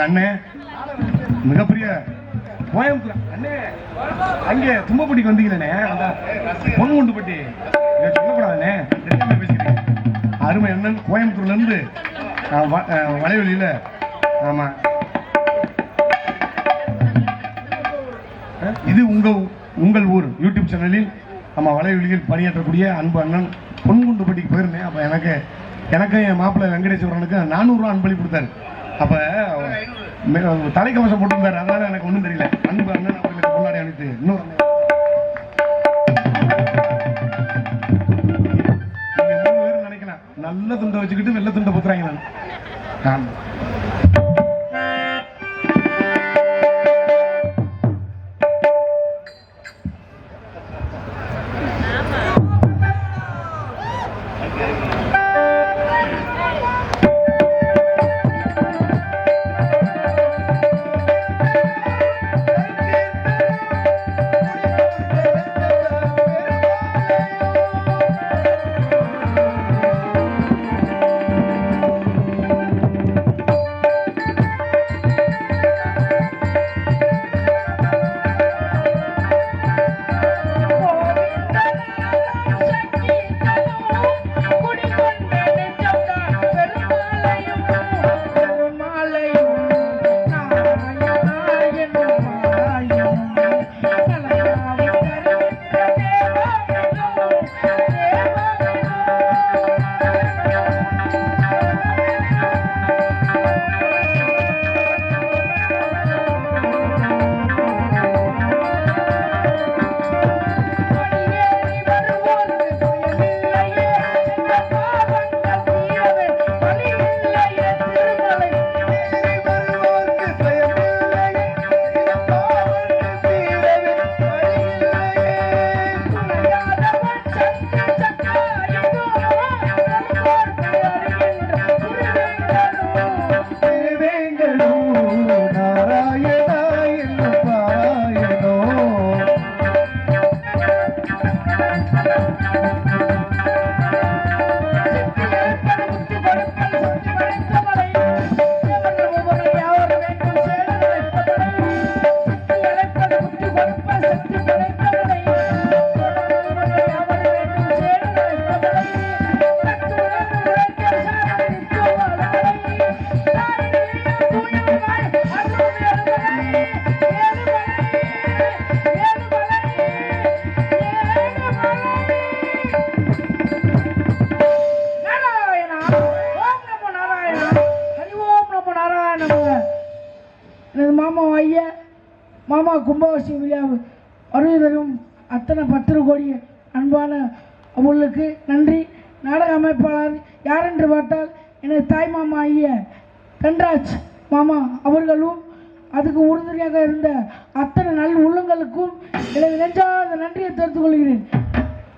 அண்ணே மிகப்பெரிய கோயம்புத்தூர் அண்ணே அங்கே தும்பப்பட்டிக்கு வந்தீங்களே, அந்த பொன்முண்டுப்பட்டி சொல்லக்கூடாதுண்ணே, பேசிக்கிறேன். அருமை அண்ணன் கோயம்புத்தூர்ல இருந்து வளைவெளியில. ஆமா இது உங்கள் ஊர் யூடியூப் சேனலில் ஆமா வளைவெளியில் பணியாற்றக்கூடிய அன்பு அண்ணன் பொன்குண்டுப்பட்டிக்கு போயிருந்தேன். அப்ப எனக்கு என் மாப்பிள்ளை வெங்கடேஸ்வரனுக்கு 400 ரூபா அன்பளி கொடுத்தாரு. அப்ப தலைக்கவசம் போட்டிருந்தாரு. அதனால எனக்கு ஒண்ணும் தெரியல. அன்பு அண்ணன் அவர்களுக்கு முன்னாடி அனுப்பிட்டு இன்னொரு 3 பேர் நினைக்கலாம் நல்ல துண்டை வச்சுக்கிட்டு வெள்ளை துண்டை புத்துறாங்க. நான் ஐயா மாமா கும்பாபிஷேக விழா வருகை தரும் அத்தனை 10 கோடி அன்பான அவர்களுக்கு நன்றி. நாடக அமைப்பாளர் யார் என்று பார்த்தால் எனது தாய் மாமா ஐயா தன்ராஜ் மாமா அவர்களும் அதுக்கு உறுதுணையாக இருந்த அத்தனை நல் உள்ளங்களுக்கும் எனது நெஞ்சார்ந்த நன்றியை தெரிவித்துக் கொள்கிறேன்.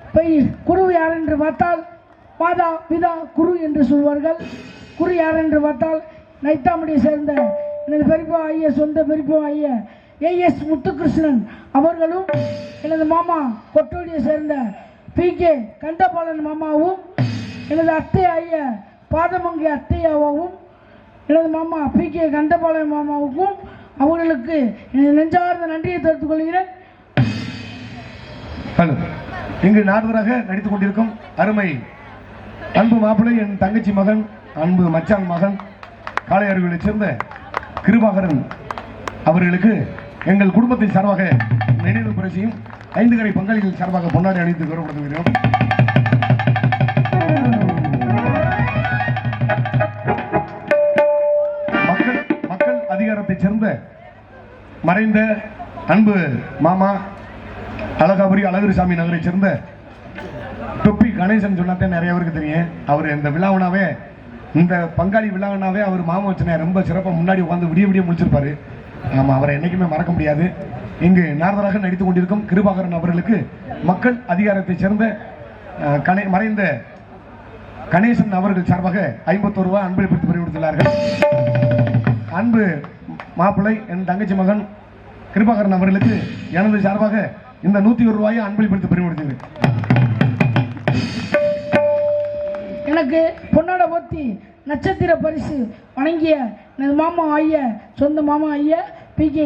இப்போ குரு யார் என்று பார்த்தால் மாதா பிதா குரு என்று சொல்வார்கள். குரு யார் என்று பார்த்தால் நைத்தாமடியை சேர்ந்த எனது பெரியப்பா ஐயா சொந்த பெரியப்பா ஐயா ஏஎஸ் முத்துகிருஷ்ணன் அவர்களும் எனது மாமா கொட்டோடியை சேர்ந்த PK கண்டபாலன் மாமாவும் எனது அத்தை ஐயா பாதமங்கி அத்தையாவும் எனது மாமா PK கண்டபாலன் மாமாவுக்கும் அவர்களுக்கு எனது நெஞ்சார்ந்த நன்றியை தெரிவித்துக் கொள்கிறேன். ஹலோ, இங்கு நாரதராக நடித்துக் கொண்டிருக்கும் அருமை அன்பு மாப்பிள்ளை, என் தங்கச்சி மகன், அன்பு மச்சான் மகன், காளையாறுகளைச் சேர்ந்த கிருபாகரன் அவர்களுக்கு எங்கள் குடும்பத்தின் சார்பாக நினைவு பரிசையும் 5 கரை பங்காளிகள் சார்பாக பொன்னாடி அணிந்து கௌரவப்படுத்துகிறோம். மக்கள் அதிகாரத்தைச் சேர்ந்த மறைந்த அன்பு மாமா அழகாபுரி அழகிரிசாமி நகரைச் சேர்ந்த தொப்பி கணேசன் சொன்னாதான் நிறைய பேருக்கு தெரியும். அவர் இந்த விழாவனாவே, இந்த பங்காளி விழாவனாவே அவர் மாமா வச்சனை ரொம்ப சிறப்பாக முன்னாடி உட்காந்து விடிய முடிச்சிருப்பாரு. ஆமாம், அவரை என்றைக்குமே மறக்க முடியாது. இங்கு நாரதராக நடித்துக் கொண்டிருக்கும் கிருபாகரன் அவர்களுக்கு மக்கள் அதிகாரத்தைச் சேர்ந்த மறைந்த கணேசன் அவர்கள் சார்பாக 51 ரூபாய் அன்பளிப்பு பரிவர்த்தினார்கள். அன்பு மாப்பிள்ளை, என் தங்கச்சி மகன் கிருபாகரன் அவர்களுக்கு எனது சார்பாக இந்த 101 ரூபாயை அன்பளிப்பு பரிவர்த்தினேன். எனக்கு பொன்னாட போத்தி நட்சத்திர பரிசு வழங்கிய எனது மாமா ஐயா சொந்த மாமா ஐயா PK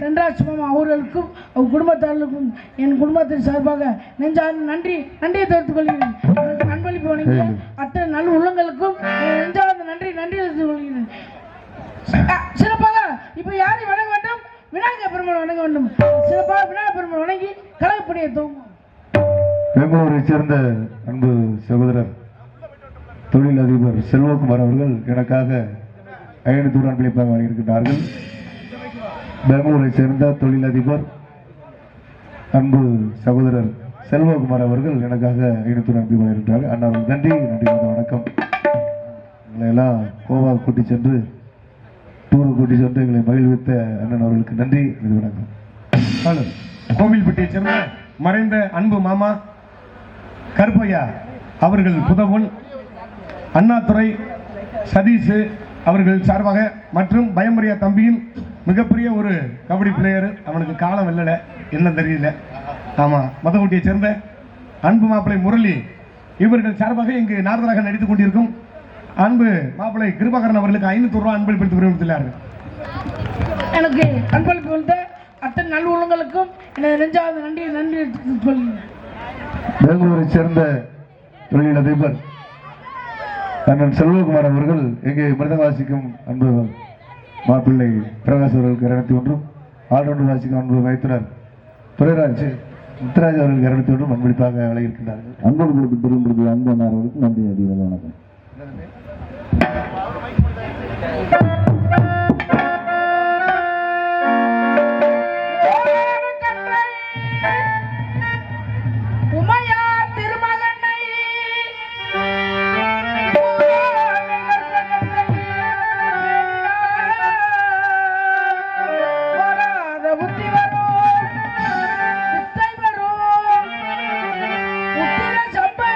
தன்ராஜ் மாமா அவர்களுக்கும் அவர் குடும்பத்தார்களுக்கும் என் குடும்பத்தின் சார்பாக நெஞ்சார்ந்த நன்றியை தெரிவித்துக் கொள்கிறேன். அன்பளிப்பு வழங்கிய அத்தனை நல்ல உள்ளங்களுக்கும் நெஞ்சார்ந்த நன்றி தெரிவித்துக் கொள்கிறேன். சிறப்பாக இப்போ யாரை வணங்க வேண்டும்? விநாயகர் பெருமாள் வணங்க வேண்டும். சிறப்பாக விநாயகர் பெருமாள் வணங்கி கலைப்பணியை துவங்கும். பெங்களூரை சேர்ந்த அன்பு சகோதரர் தொழிலதிபர் செல்வகுமார் அவர்கள் எனக்காக 500 அன்பளிப்பாக வழங்கியிருக்கிறார்கள். பெங்களூரை சேர்ந்த தொழிலதிபர் அன்பு சகோதரர் செல்வகுமார் அவர்கள் எனக்காக 500 அன்பளிப்பாக வழங்கியிருக்கிறார்கள். அண்ணாவுக்கு நன்றி வணக்கம். எங்களை எல்லாம் கோவா கூட்டி சென்று டூரு கூட்டி சென்று எங்களை மகிழ்வித்த அண்ணன் அவர்களுக்கு நன்றி வணக்கம். கோவில்பட்டியை சேர்ந்த மறைந்த அன்பு மாமா கருப்பையா அவர்கள் புதவன், அண்ணாதுரை சதீஷ் அவர்கள் சார்பாக மற்றும் பயமரியா தம்பியின் மிகப்பெரிய ஒரு கபடி பிளேயர், அவனுக்கு காலம் வெல்லல என்ன தெரியல. ஆமாம், மதகுட்டியை சேர்ந்த அன்பு மாப்பிள்ளை முரளி இவர்கள் சார்பாக இங்கு நாரதராக நடித்துக் கொண்டிருக்கும் அன்பு மாப்பிள்ளை கிருபாகரன் அவர்களுக்கு 500 ரூபாய் அன்பளிப்பு விரும்புகிறார்கள். எனக்கு அன்பளிப்பு வந்த அத்தனை நல்ல உள்ளங்களுக்கும் எனது நெஞ்சார்ந்த நன்றி சொல்கிறேன். பெங்களூரை சேர்ந்த தொழிலதிபர் அண்ணன் செல்வகுமார் அவர்கள் இங்கே மிருதங்க வாசிக்கும் அன்பு மாப்பிள்ளை பிரகாஷ் அவர்களுக்கு 201, ஆல்ரவுண்டர் வாசிக்கும் அன்பு மைத்துனர் துரைராஜ் முத்துராஜ் அவர்களுக்கு 201 அன்பளிப்பாக வழங்கியிருக்கின்றார்கள். அன்பர்களுக்கு பெரும்புறது அன்பு அவர்களுக்கு நன்றி அறிவது வணக்கம். சபை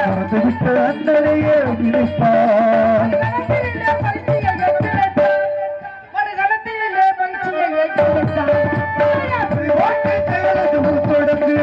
மறந்து விட்ட அண்ணனையே நினைப்பார் தொடங்கு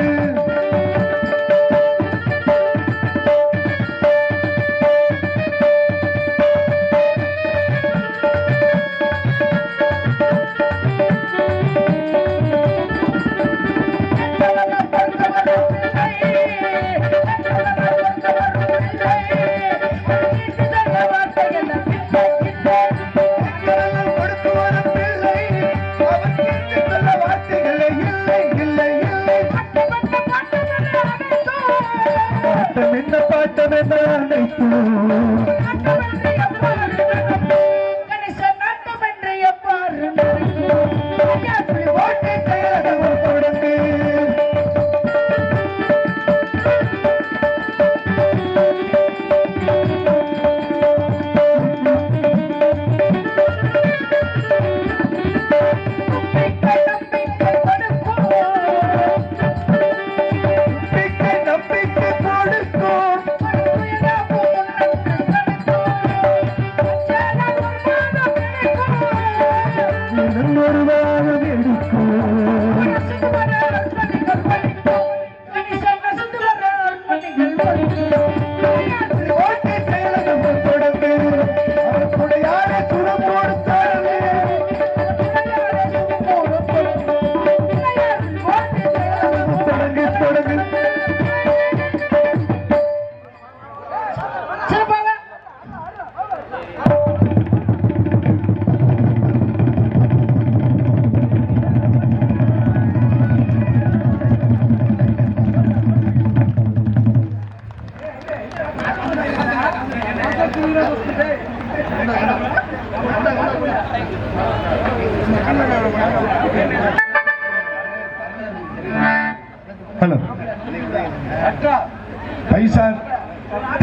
பாட்டம் என்ன ஹலோ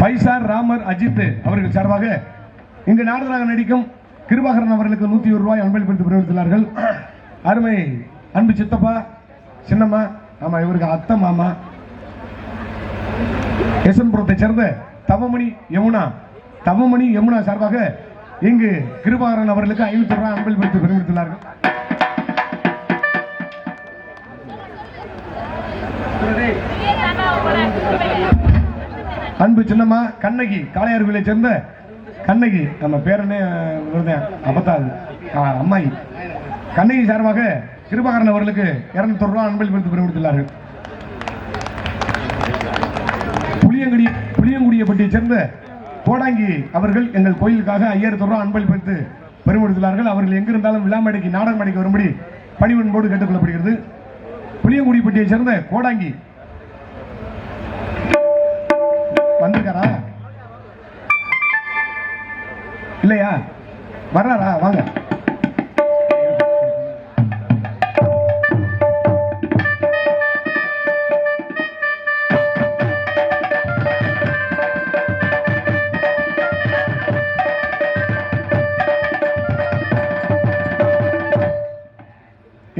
பைசார் ராமர் அஜித் அவர்கள் சார்பாக இங்கு நாடகராக நடிக்கும் கிருபாகரன் அவர்களுக்கு 101 ரூபாய் அன்பளிப்பு பெறுவித்துள்ளார்கள். அருமை அன்பு சித்தப்பா சின்னம்மா, ஆமா இவருக்கு அத்தை மாமா, எசன்புரத்தை சேர்ந்த தவமணி யமுனா சார்பாக இங்கு கிருபாகரன் அவர்களுக்கு 500 ரூபாய் அன்பளிப்பு பெறுவித்துள்ளார்கள். அன்பு சின்னம்மா கண்ணகி காளையார்களை சேர்ந்த கண்ணகி, நம்ம பேரனே அப்பத்தாது அம்மாயி கண்ணகி சார்பாக கிருபாகரன் அவர்களுக்கு 200 ரூபாய் அன்பளிப்பு பெறுவித்துள்ளார்கள். புளியங்குடியப்பட்டியை சேர்ந்த கோடாங்கி அவர்கள் எங்கள் கோயிலுக்காக 5000 ரூபாய் அன்பளிப்பு பெறுவித்துள்ளார்கள். அவர்கள் எங்கிருந்தாலும் விழா மேடைக்கு நாடக மேடைக்கு வரும்படி பணிவன்போடு கேட்டுக்கொள்ளப்படுகிறது. புளியங்குடிப்பட்டியை சேர்ந்த கோடாங்கி வந்திருக்காரா இல்லையா? வர்றாரா? வாங்க.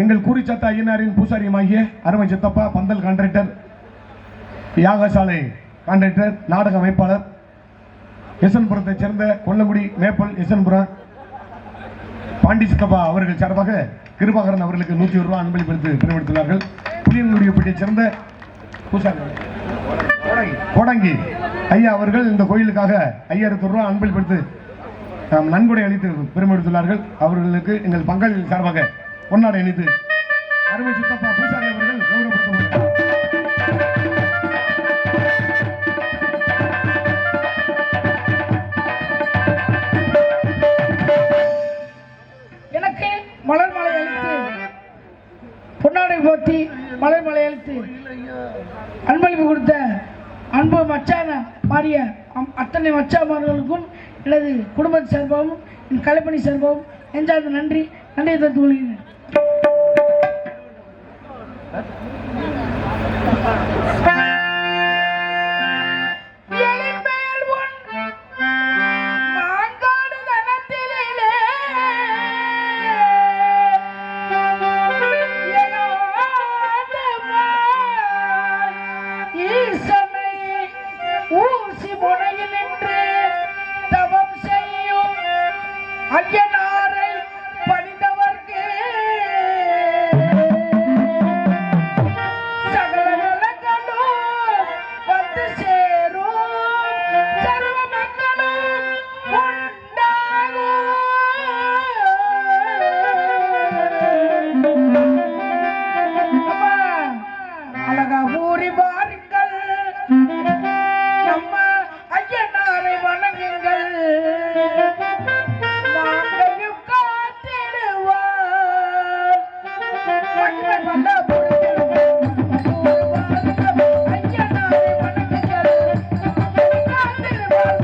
எங்கள் குறிச்சத்த ஐயனாரின் பூசாரியுமாகிய அருமை சித்தப்பா பந்தல் கான்ட்ராக்டர், யாகசாலை கான்ட்ராக்டர், நாடக அமைப்பாளர், எசன்புரத்தை சேர்ந்த கொல்லங்குடி மேப்பல் எசன்புரம் பாண்டி சித்தப்பா அவர்கள் சார்பாக கிருபாகரன் அவர்களுக்கு 101 ரூபாய் அன்பளிப்பு பெறுவித்துள்ளார்கள். புளியங்குடியப்பட்டியை சேர்ந்த கோடாங்கி ஐயா அவர்கள் இந்த கோயிலுக்காக 5000 ரூபாய் அன்பளிப்பு நன்கொடை அளித்து பெருமைப்படுத்துள்ளார்கள். அவர்களுக்கு எங்கள் பங்காளி சார்பாக பொன்னாடை அணித்து அருமை சித்தப்பா பூசாரி அவர்கள் கௌரவப்படுத்துவார்கள். எனக்கு மலர் மலை அளித்து பொன்னாடை போட்டி மலர் மலை அளித்து அன்பளிப்பு கொடுத்த அன்பு மச்சான மாறிய அத்தனை மச்சாமார்களுக்கும் எனது குடும்பத்தை சார்பாகவும் என் கலைப்பணி சார்பாகவும் நெஞ்சார்ந்த நன்றியை தெரிவித்துக் கொள்கிறேன். ஊசி முனையில் நின்று தவம் செய்யும் ஐயனாரை பணிந்தவர்க்கு சகல நலங்களும் வந்து சேரும், சர்வ மங்களும் உண்டாகும். அழகா ஊறி வாருங்கள், நம்ம ஐயனாரை வணங்குங்கள், மாங்கையும் காத்திடுவார். மக்களை வல்ல ஐயனாரை வணங்குங்கள், காத்திடுவார்.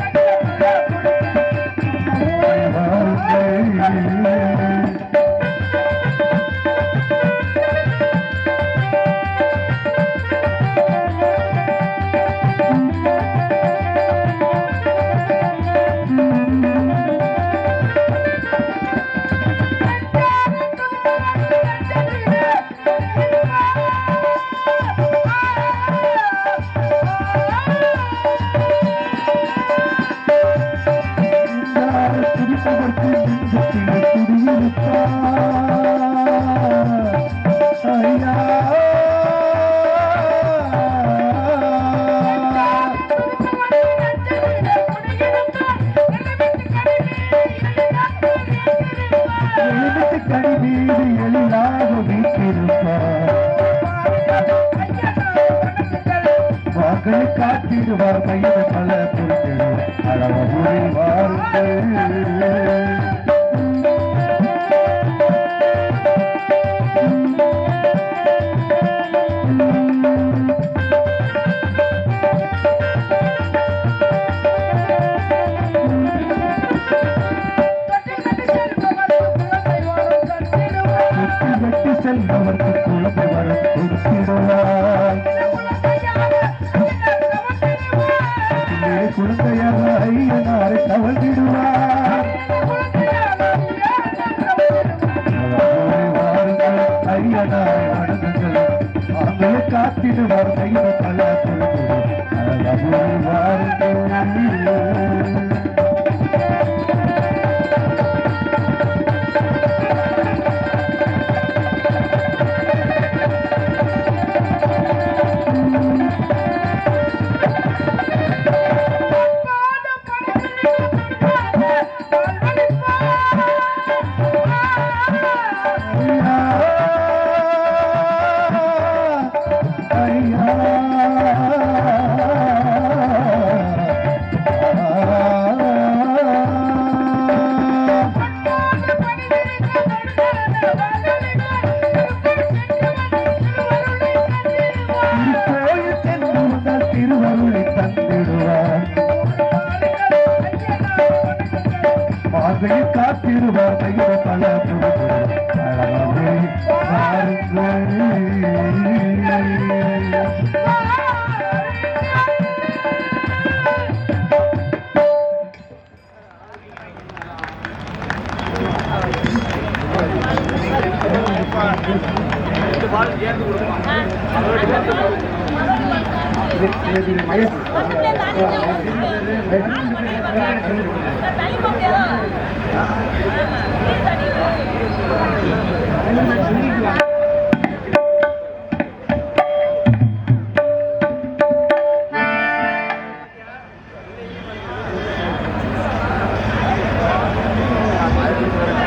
காத்திடுவார் கையில் பல பொருட்கள் அழகூரை வாருங்கள். செல்பவர்க்கு குழந்தை வரம் கொடுத்திடுவார். குழந்தையாக ஐயனாரை தவழ்ந்திடுவார். ஐயனாரை வணங்குங்கள், அவங்களை காத்திடுவார் கையில் பல பொருட்கள் அழகூரை வாருங்கள். திருவருளை தந்திடுவார், மார்கையில் காத்திடுவார் கையில் பல பொருட்கள் அழகே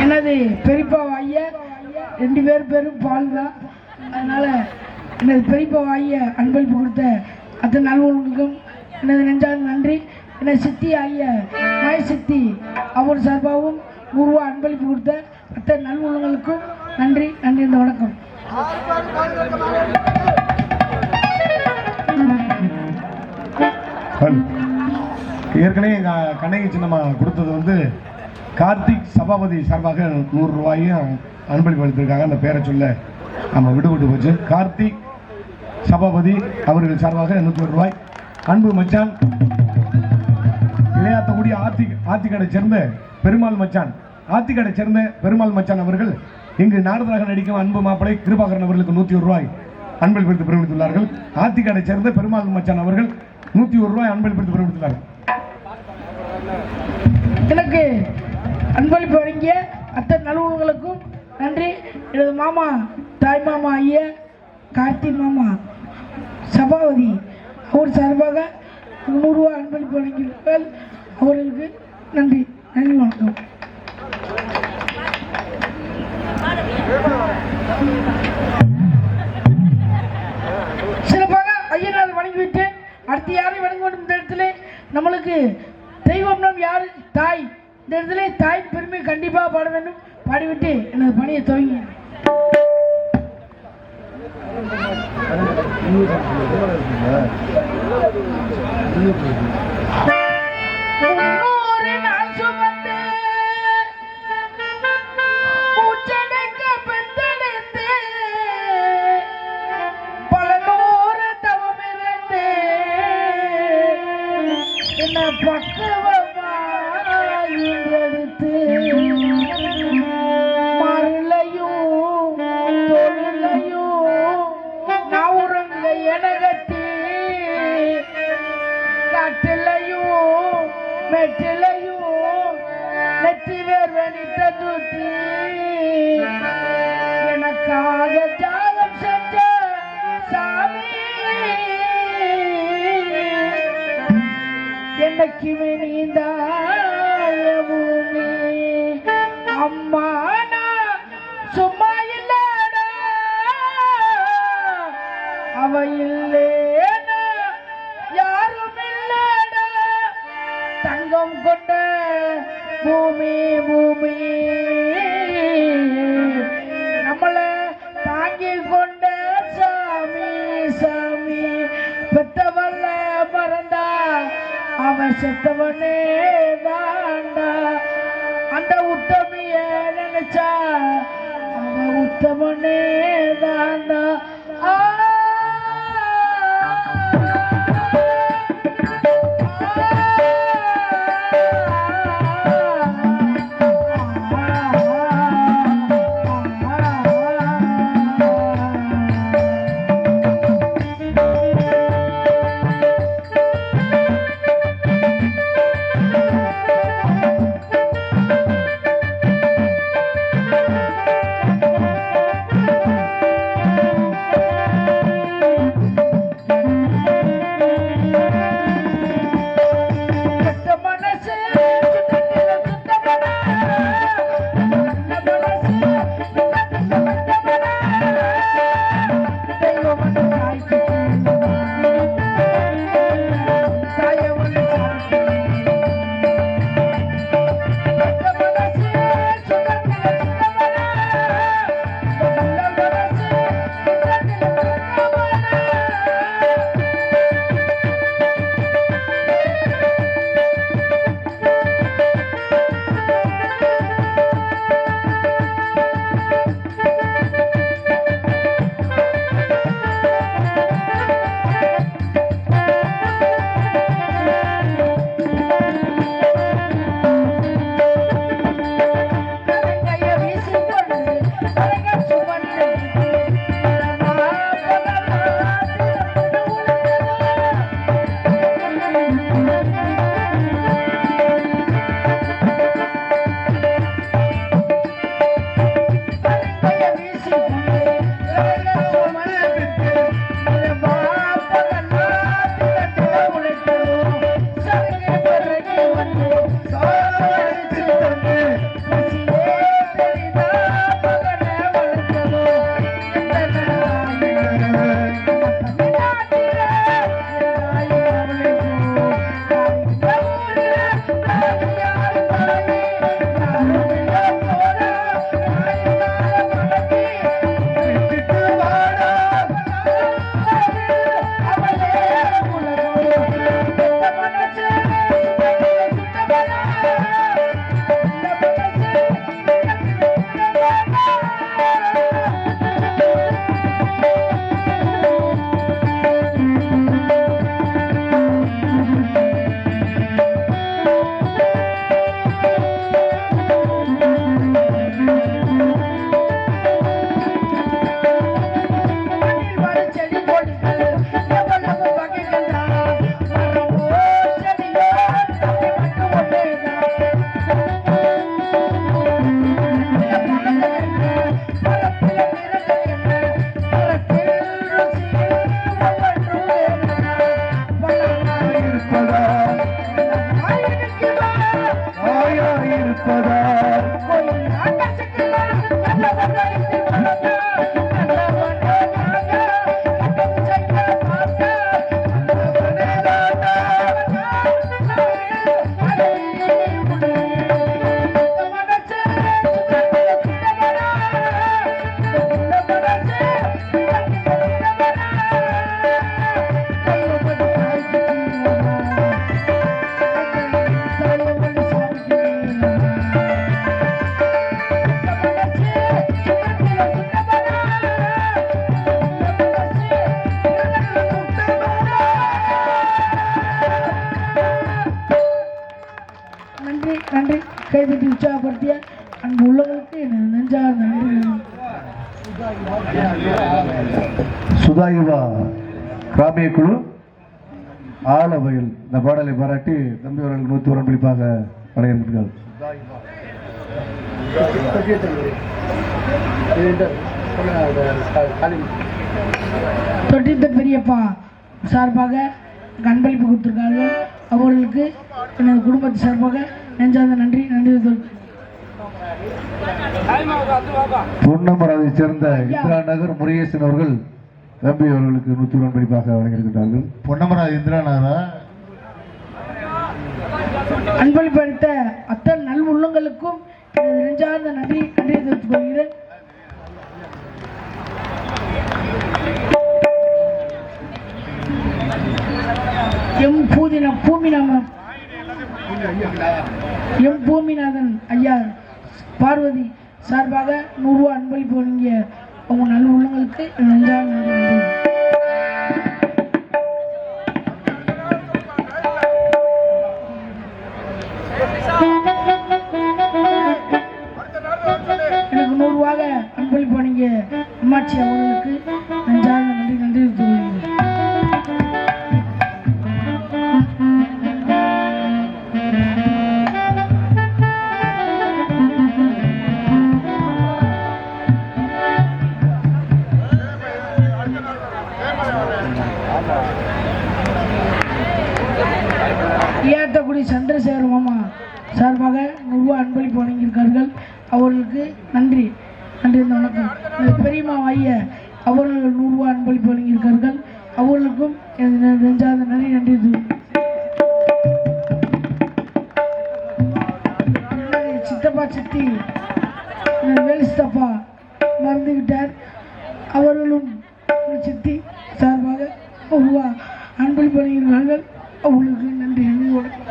எனது பெரியப்பா ஐயா 2 பேரும் பால் தான். அதனால எனது பெரியப்பா ஐயா அன்பளிப்பு கொடுத்த அத்தனை நல்வர்களுக்கும் எனது நெஞ்சார்ந்த நன்றி. எனது சித்தி ஐயா மாய சித்தி அவர் சார்பாகவும் 100 ரூபா அன்பளிப்பு கொடுத்த அத்தனை நல்வர்களுக்கும் நன்றி. இந்த வணக்கம். ஏற்கனவே கண்ணகி சின்னம்மா கொடுத்தது வந்து கார்த்திக் சபாபதி சார்பாக 100 ரூபாயும் அன்பளிப்பு அளித்திருக்காங்க. அந்த பேரை சொல்ல நம்ம விடுபட்டு போச்சு. கார்த்திக் சபாபதி அவர்கள் சார்பாக 101 ரூபாய். அன்பு மச்சான் இளையாத்தக்குடி ஆத்திக்கடை சேர்ந்த பெருமாள் மச்சான், ஆத்திக்கடை சேர்ந்த பெருமாள் மச்சான் அவர்கள் இங்கு நாரதராக நடிக்கும் அன்பு மாப்பிளை கிருபாகரன் அவர்களுக்கு 101 ரூபாய் அன்பளிப்பு பெருமித்துள்ளார்கள். ஆத்திக்கடை சேர்ந்த பெருமாள் மச்சான் அவர்கள் 101 அன்பளிப்பு பெறுவித்தார். எனக்கு அன்பளிப்பு வழங்கிய அத்தனை நலுவல்களுக்கும் நன்றி. எனது மாமா தாய் மாமா ஐயா கார்த்தி மாமா சபாபதி அவர் சார்பாக 100 ரூபாய் அன்பளிப்பு வழங்கியிருப்பார்கள். அவர்களுக்கு நன்றி. நன்றி, வணக்கம். சிறப்பாக ஐயனார் வணங்கிவிட்டு அடுத்து யாரை வணங்க வேண்டும்? இந்த இடத்துல நம்மளுக்கு தெய்வம் நம் யாரு? தாய். இந்த இடத்துல தாயின் பெருமை கண்டிப்பாக பாட வேண்டும். பாடிவிட்டு எனது பணியை துவங்கி எனக்காக தியாகம் செஞ்ச சாமி என்னைக்குமே நீந்தாய பூமி. அம்மா நான் சும்மா இல்லடா, அவ இல்லேனா யாரும் இல்லடா, தங்கம் கொண்ட பூமி பூமி நம்மள தாங்கி கொண்ட சாமி சாமி. பெத்தவல்ல மறந்தா அவன் செத்தவனே தாண்டா, அந்த உத்தமிய நினைச்சா அவன் உத்தமனே தாண்டா. இருப்பதால் நன்றி நன்றி. கைதட்டி உற்சாகப்படுத்திய அன்பு உள்ளவர்களுக்கு எனது நெஞ்சார்ந்த நன்றி. சுதாயுவா கிராமிய குழு ஆலவயல் இந்த பாடலை பாராட்டி தம்பி அவர்களுக்கு 101 அன்பளிப்பாக வழங்கியிருக்கிறார். தொட்டித்த பெரியப்பா சார்பாக அன்பளிப்பு கொடுத்திருக்கார்கள். அவர்களுக்கு எனது குடும்பத்து சார்பாக நெஞ்சார்ந்த நன்றி நன்றி. பொன்னமராவை சேர்ந்த இந்திரா நகர் முருகேசன் அவர்கள் தம்பி அவர்களுக்கு 101 அன்பளிப்பாக வழங்கியிருக்கிறார்கள். பொன்னமரா இந்திரா நகரா அன்பளிப்பு அளித்த அத்தனை நல் உள்ளங்களுக்கும் எனது நெஞ்சார்ந்த நன்றி நன்றி தெரிவித்துக் கொள்கிறேன். எம் பூமிநாதன் ஐயா பார்வதி சார்பாக 100 ரூபாய் அன்பளிப்பு வழங்கிய உங்க நல்ல உள்ளங்களுக்கு நெஞ்சார்ந்த நன்றி. எனக்கு 100 ரூபாய் அன்பளிப்பு வழங்கிய அம்மாச்சி அவர்களுக்கு நெஞ்சார்ந்த நன்றி நன்றி தெரிவித்துக் ஏத்தக்குடி சந்திரசேகர் மாமா சார்பாக 100 ரூபாய் அன்பளிப்பு வழங்கியிருக்கார்கள். அவர்களுக்கு நன்றி நன்றி வணக்கம். பெரியம்மா ஐயா அவர்கள் 100 ரூபாய் அன்பளிப்பு வழங்கியிருக்கார்கள். அவர்களுக்கும் நெஞ்சார்ந்த நன்றி நன்றி. சித்தப்பா சித்தி வேலு சித்தப்பா மறந்துவிட்டார். அவர்களும் சித்தி சார்பாக 100 ரூபாய் அன்பளிப்பு வழங்கியிருக்கார்கள். அவங்களுக்கு நன்றி நன்றி வணக்கம்.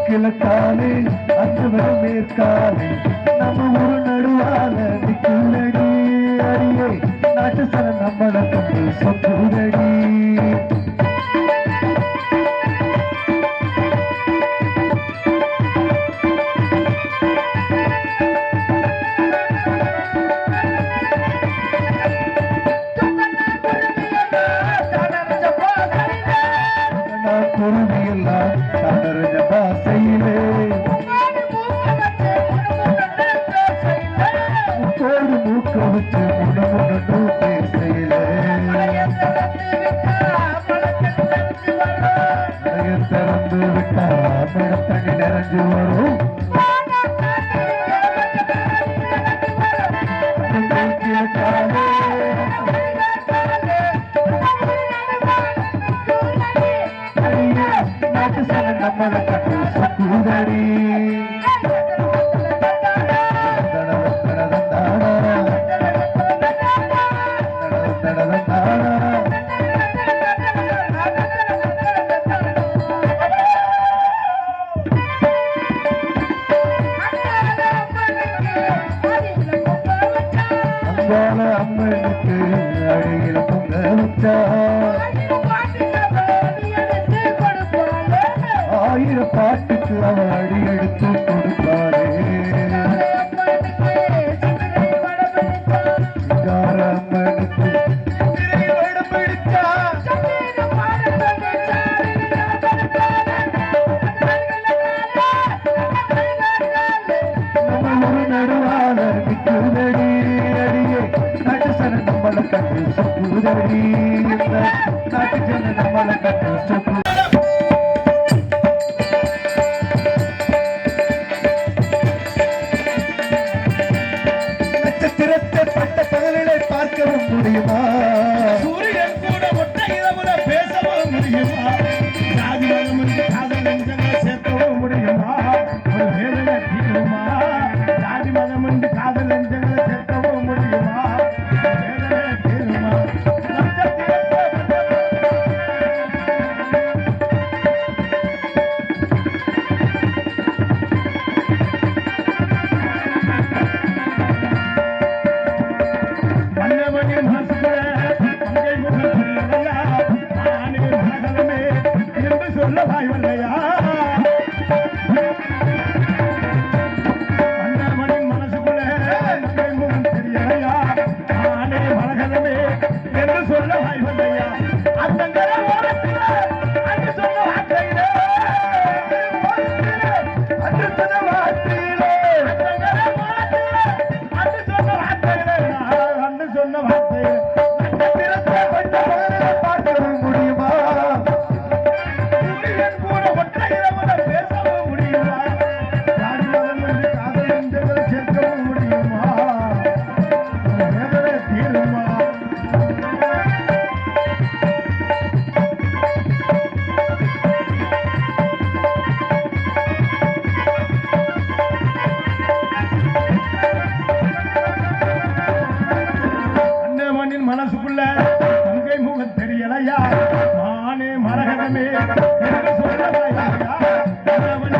கிழக்காலே அன்று வரும் மேற்காலே நம்ம ஒரு நடுவால நிற்குலடி அடியே நாட்டு சர நம்மளை கொண்டு சொத்துரடி குருவியெல்லாம் தனரஜ பாசையிலே முக்கோடு மூக்க வச்சு முன்னமுன்னு பேசையிலே திறந்து விட்டா தண்ணி நிறைஞ்சு வரும் நம்மளை கட்டு நட்சத்திரத்தை பட்ட பகலிலே பார்க்கவும் முடியுமா? சூரியன் கூட ஒற்றை இரவுல பேசவும் முடியுமா? ஜாதி மதம் என்று காதல் நெஞ்சங்களை சேர்க்கவும் முடியுமா? ஒரு வேதனை தீருமா? ஜாதி மதம் என்று காதல் நெஞ்சங்களை சேர்க்கவும் முடியுமா? ஒரு வேதனை தீருமா? மன்னவனே மனசுக்குள்ள மங்கை முகம் தெரியலையா? ஆனே மனகலமே என்று சொல்ல வாய்வல்லையா? மன்னவனின் மனசுக்குள்ள மங்கை முகம் தெரியலையா? ஆனே மனகலமே என்று சொல்ல வாய்வல்லையா? அத்தங்கர ஓரத்தில அன்று சொன்ன வார்த்தையிலே அன்று சொன்ன வார்த்தையிலே அத்தங்கர ஓரத்தில அன்று சொன்ன வார்த்தையிலே அன்று சொன்ன வார்த்தையிலே நட்சத்திரத்தை பட்ட பகலிலே பார்க்கவும் முடியுமா? சூரியன் கூட ஒற்றை இரவுல பேசவும் முடியுமா? ஜாதி மதம் என்று காதல் நெஞ்சங்களை சேர்க்கவும் முடியுமா? வேதனை தீருமா? அண்ணவனின் மனசுக்குள்ள தங்கை முகம் தெரியலையா? மானே மரகதமே என்று சொல்லலையா? அண்ணவன்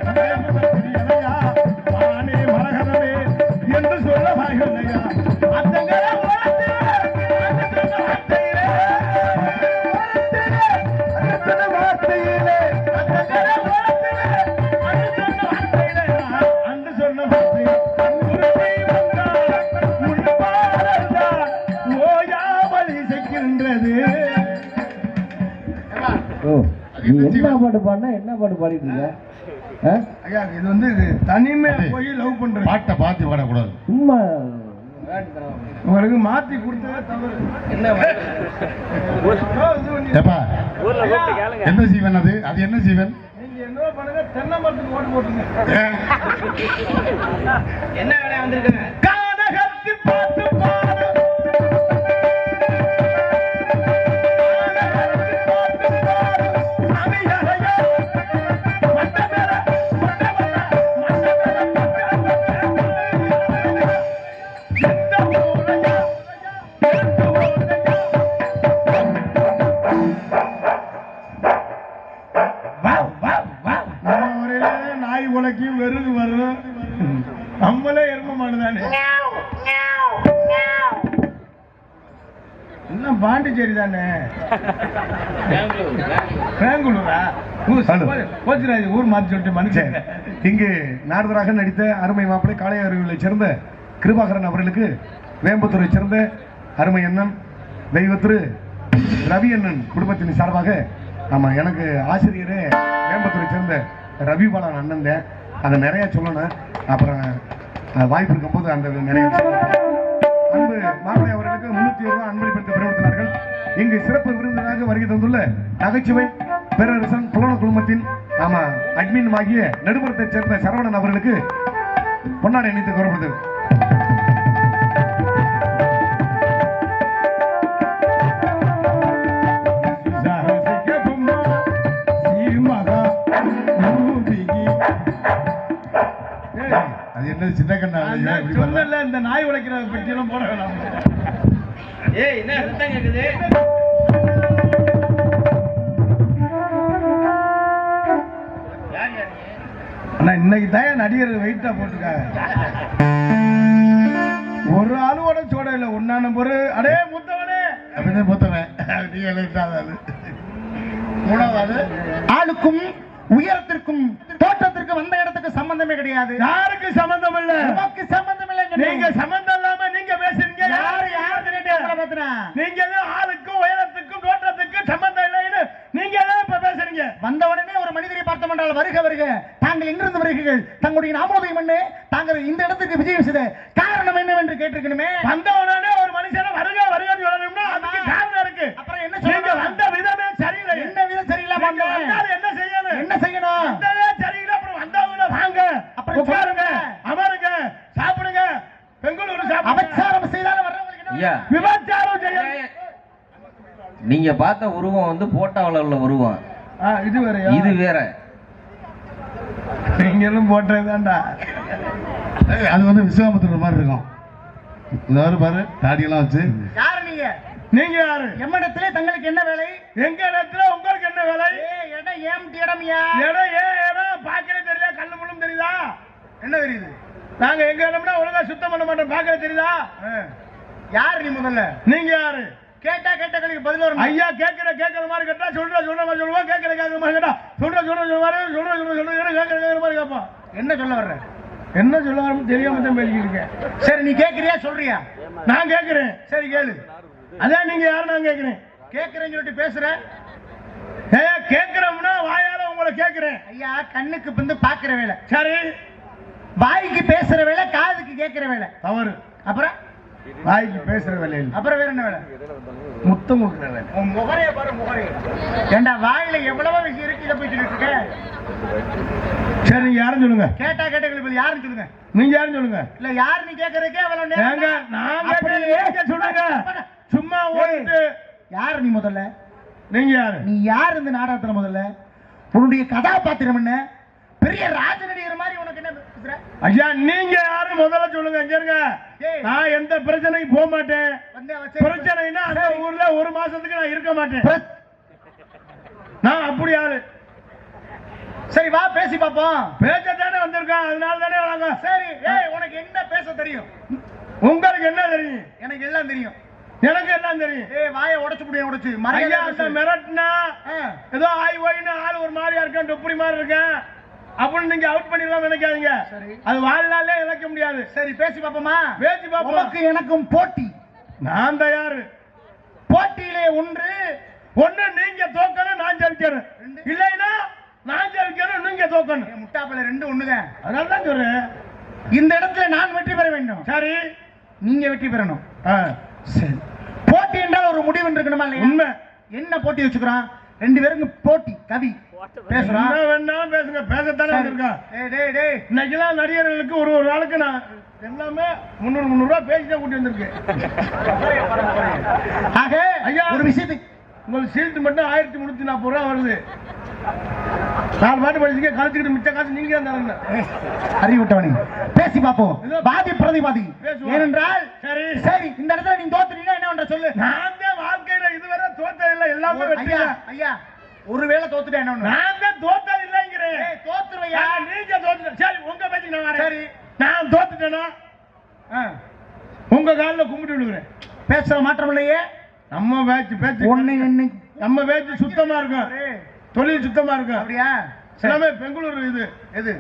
தங்கை முகம் தெரியலையா? மானே மரகதமே என்று சொல்ல வாய்களையா? அத்தங்கர ஓரத்திலே அன்று சொன்ன வார்த்தையிலே அன்று சொன்ன வார்த்தையிலே அத்தங்கர ஓரத்திலே அன்று சொன்ன வார்த்தையிலே அன்று சொன்ன வார்த்தையிலே உன்னை வந்தார் உன் பாடல்தான் ஓயாமல் இசைக்கின்றது. ஓ, நீ என்ன பாட்டு பாடினா என்ன பாட்டு பாடிட்டு இருக்க? ஆ? ஐயா இது வந்து தனிமை போய் லவ் பண்றது. பாட்டை பாத்தி பாடக்கூடாது. சும்மா உங்களுக்கு மாத்தி கொடுத்ததே தவறு. ஏப்பா என்ன ஜீவன் அது? அது என்ன ஜீவன்? நீங்க என்ன பண்ணுங்க, தென்னை மரத்துக்கு ஓட்டு போட்டுங்க. என்ன வேலையா வந்திருக்குங்க? கானகத்தில் பாட்டு பாடு. கானகத்தில் பாட்டு பாடு. அணியறையா. மட்டமேல, மட்டமேல, மட்டமேல, மட்டமேல. எந்த ஊரையா? எந்த ஊரையா? நம்ம ஊரில நாய் உலக்கையும் வெறுகு வரும், நம்மளே எரும மாடுதானே. என்ன பாண்டிச்சேரி தானே? பெங்களூரா? கோச்சிராஜ் ஊர் மாத்தி சொல்லிட்டு மனுஷன். இங்கு நாரதராக நடித்த அருமை மாப்பிள்ளை காளைய அருவியைச் சேர்ந்த கிருபாகரன் அவர்களுக்கு வேம்பத்தூரைச் சேர்ந்த அருமை அண்ணன் தெய்வத்திரு ரவி அண்ணன் குடும்பத்தின் சார்பாக, ஆமா எனக்கு ஆசிரியரே வேம்பத்தூரைச் சேர்ந்த ரவி பாலன் அண்ணன் தான். அதை நிறைய சொல்லணும், அப்புறம் வாய்ப்பு இருக்கும் போது அந்த நிறைய அன்பு மாப்பிள்ளை அவர்களுக்கு 300 ரூபாய் அன்பளிப்பளித்து பெருமிடுத்தினார்கள். இங்கு சிறப்பு விருந்தினராக வருகை தந்துள்ள நகைச்சுவை பேரரசன் புலன குழுமத்தின் ஆமா அட்மின் ஆகிய நடுவரத்தைச் சேர்ந்த சரவணன் அவர்களுக்கு பொன்னாடை அணித்து கௌரவப்படுது. அது என்ன சின்ன கண்ணா? சொன்னல இந்த நாய் உடைக்கிற பற்றியெல்லாம் போட வேணாம். ஏய் என்ன சத்தம் கேக்குது? ஆனா இன்னைக்கு தான் நடிகர் வெயிட்டா போட்டிருக்காங்க. ஒரு ஆளோட சோட இல்ல, ஒன்னா நம்பர். அடே மூத்தவனே அப்படிதான் மூத்தவன் நீ எழுதாது. மூணாவது ஆளுக்கும் உயரத்திற்கும் தோற்றத்திற்கும் வந்த இடத்துக்கு சம்பந்தமே கிடையாது. யாருக்கு சம்பந்தம் இல்ல? நமக்கு சம்பந்தம் இல்லை. நீங்க சம்பந்தம் இல்லாம நீங்க பேசுறீங்க. யாரு நீங்க தான் ஆளுக்கும் உயரத்துக்கும் தோற்றத்துக்கும் சம்பந்தம் இல்லைன்னு நீங்க தான் இப்ப பேசுறீங்க. வந்த உடனே ஒரு மனிதரை பார்த்தோம் என்றால் வருக வருக, தாங்கள் எங்கிருந்து வருகிறீர்கள், தங்களுடைய நாமோதயம் என்ன, தாங்கள் இந்த இடத்துக்கு விஜயம் செய்த காரணம் என்னவென்று கேட்டிருக்கணுமே. வந்த உடனே ஒரு மனிதன் ஐயா விபச்சாரம் செய்ய நீங்க பார்த்த உருவம் வந்து போட்டாவில் உள்ள உருவம், இது வேற இது வேற. நீங்களும் போட்டதுதான்டா. அது வந்து விஸ்வாமித்திரர் மாதிரி இருக்கும். இந்த பாரு தாடியெல்லாம் வச்சு. யாரு நீங்க? நீங்க யாரு? எம்மிடத்திலே தங்களுக்கு என்ன வேலை? எங்க இடத்துல உங்களுக்கு என்ன வேலை? இடம் ஏம்டி இடம்யா? இடம் இடம் பாக்கவே தெரியல, கண்ணு முள்ளும் தெரியுதா? என்ன தெரியுது? நாங்க எங்க இடம்னா ஒழுங்கா சுத்தம் பண்ண மாட்டோம், பாக்கவே தெரியுதா? யாரு நீ முதல்ல? நீங்க யாரு? கேட்டா கேட்ட கேள்விக்கு பதில் வரும். ஐயா கேட்கிற மாதிரி கேட்டா சொல்ற மாதிரி சொல்லுவோம், கேட்கிற மாதிரி கேட்டா சொல்ற மாதிரி கேட்பான். என்ன சொல்ல வர்ற? என்ன சொல்ல வரணும் தெரியாம தான் பேசிக்கிருக்கேன். சரி நீ கேக்குறியா சொல்றியா? நான் கேட்கிறேன். சரி கேளு. அதான் நீங்க யாரு? நான் கேட்கிறேன். கேக்குறேன்னு சொல்லிட்டு பேசுற. கேட்கிறோம்னா வாயால உங்களை கேட்கிறேன். ஐயா கண்ணுக்கு பிந்து பாக்குற வேலை. சரி, வாய்க்கு பேசுற வேலை, காதுக்கு கேட்கிற வேலை. தவறு. அப்புறம் வாய்க்கு பேசுற வேலையில் அப்புறம் வேற என்ன வேலை? முத்தம் கொடுக்குற வேலை. உன் முகரைய பாரு, முகரைய. ஏண்டா வாயில எவ்வளவோ விஷயம் இருக்கு, இதை போய் சொல்லிட்டு இருக்க. சரி, நீங்க யாரும் சொல்லுங்க. கேட்டா கேட்ட கேள்வி யாருன்னு சொல்லுங்க. நீங்க யாரும் சொல்லுங்க. இல்ல யாரு நீ கேக்குறதுக்கே அவ்வளவு ஏங்க நேரம். நான் கேட்கிறேன் சொல்லுங்க. சும்மா ஓடிட்டு. யாரு நீ முதல்ல? நீங்க யாரு? நீ யார் இந்த நாடகத்துல முதல்ல? உன்னுடைய கதாபாத்திரம் என்ன? பெரிய ராஜநடிகர் மாதிரி உனக்கு என்ன பேசுற? ஐயா நீங்க யாரு முதல்ல சொல்லுங்க. இருங்க, நான் எந்த பிரச்சனைக்கு போக மாட்டேன். பிரச்சனைனா அந்த ஊர்ல ஒரு மாசத்துக்கு நான் இருக்க மாட்டேன். நான் அப்படி ஆளு. சரி வா பேசி பாப்போம். பேசத்தானே வந்திருக்கான், அதனால தானே வராங்க. சரி, உனக்கு என்ன பேச தெரியும்? உங்களுக்கு என்ன தெரியும்? எனக்கு எல்லாம் தெரியும். எனக்கு எல்லாம் தெரியும். வாயை உடைச்சு முடியும், உடைச்சு ஐயா அந்த மிரட்டினா ஏதோ ஆய் ஓயின்னு ஆள் ஒரு மாதிரியா இருக்கேன், டொப்படி மாதிரி இருக்கேன் அப்படின்னு நீங்க அவுட் பண்ணிடலாம் நினைக்காதீங்க. அது வாழ்நாளே இழக்க முடியாது. சரி பேசி பாப்போமா? பேசி பாப்போம். உனக்கு எனக்கும் போட்டி. நான் தயாரு. போட்டியிலே ஒன்று நீங்க தோக்கணும், நான் ஜெயிக்கணும். இல்லைன்னா நான் ஜெயிக்கணும், நீங்க தோக்கணும். முட்டாப்பல ரெண்டு ஒண்ணுதான். அதனால தான் சொல்றேன், இந்த இடத்துல நான் வெற்றி பெற வேண்டும். சரி, நீங்க வெற்றி பெறணும். சரி. போட்டி என்றால் ஒரு முடிவு இருக்கணுமா இல்லையா? உண்மை. என்ன போட்டி வச்சுக்கிறோம்? ரெண்டு பேருக்கும் போட்டி. கவி பேசுறான். வேணாலும் பேசுங்க, பேசத்தானே வந்திருக்கா. இன்னைக்கெல்லாம் நடிகர்களுக்கு ஒரு நாளுக்கு நான் எல்லாமே 300 ரூபாய் பேசிதான் கூட்டி வந்திருக்கேன். ஆக ஐயா ஒரு விஷயத்துக்கு உங்களுக்கு சீட்டு மட்டும் 1340 ரூபாய் வருது. 4 பாட்டு படிச்சுக்க, கழிச்சுக்கிட்டு மிச்ச காசு நீங்க தான் தரங்க. அறிவிட்டவனே பேசி பார்ப்போம். வாதி பிரதிவாதி. ஏனென்றால் சரி சரி இந்த இடத்துல நீ தோத்துறீங்க என்ன பண்ற சொல்லு. நான் தான் வாழ்க்கையில இதுவரை தோத்ததில்லை, எல்லாமே வெற்றி. ஐயா ஒருவேளை தோத்துட்டேன் என்ன? நான் தான் தோத்ததில்லைங்கிறேன். தோத்துருவையா? நீங்க தோத்து. சரி உங்க பேச்சு நான் வரேன். சரி நான் தோத்துட்டேனா உங்க காலில் கும்பிட்டு விடுகிறேன். பேசுற மாற்றம் இல்லையே. நம்ம பேச்சு ஒண்ணு என்ன நம்ம பேச்சு சுத்தமா இருக்கும், தொழில் சுத்தமா இருக்கும். அப்படியா? எல்லாமே பெங்களூர். இது எது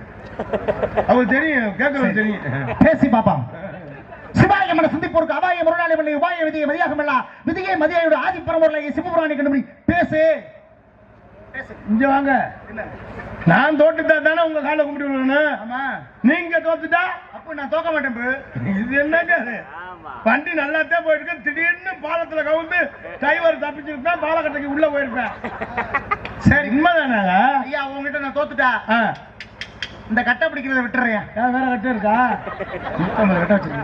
அவருக்கு தெரியும், கேட்கறது தெரியும். பேசி பாப்பா. சிவாய மன சந்திப்போருக்கு அபாய முருகாலை மல்லை உபாய விதியை மதியாகம் இல்ல விதியை மதியோட ஆதி பரம்பரை சிவபுராணி கண்டுபிடி. பேசு இங்க வாங்க. நான் தோட்டுட்டா தானே உங்க காலை கும்பிட்டு விடணும். ஆமா நீங்க தோத்துட்டா அப்ப நான் தோக்க மாட்டேன். இது என்னங்க வண்டி நல்லாத்தான் போயிருக்கு, திடீர்னு பாலத்துல கவுந்து டிரைவர் தப்பிச்சிருப்பேன், பாலக்கட்டைக்கு உள்ள போயிருப்பேன். சரி உண்மைதானே? ஐயா உங்ககிட்ட நான் தோத்துட்டா இந்த கட்டை பிடிக்கிறத விட்டுறியா? வேற கட்டை இருக்கா?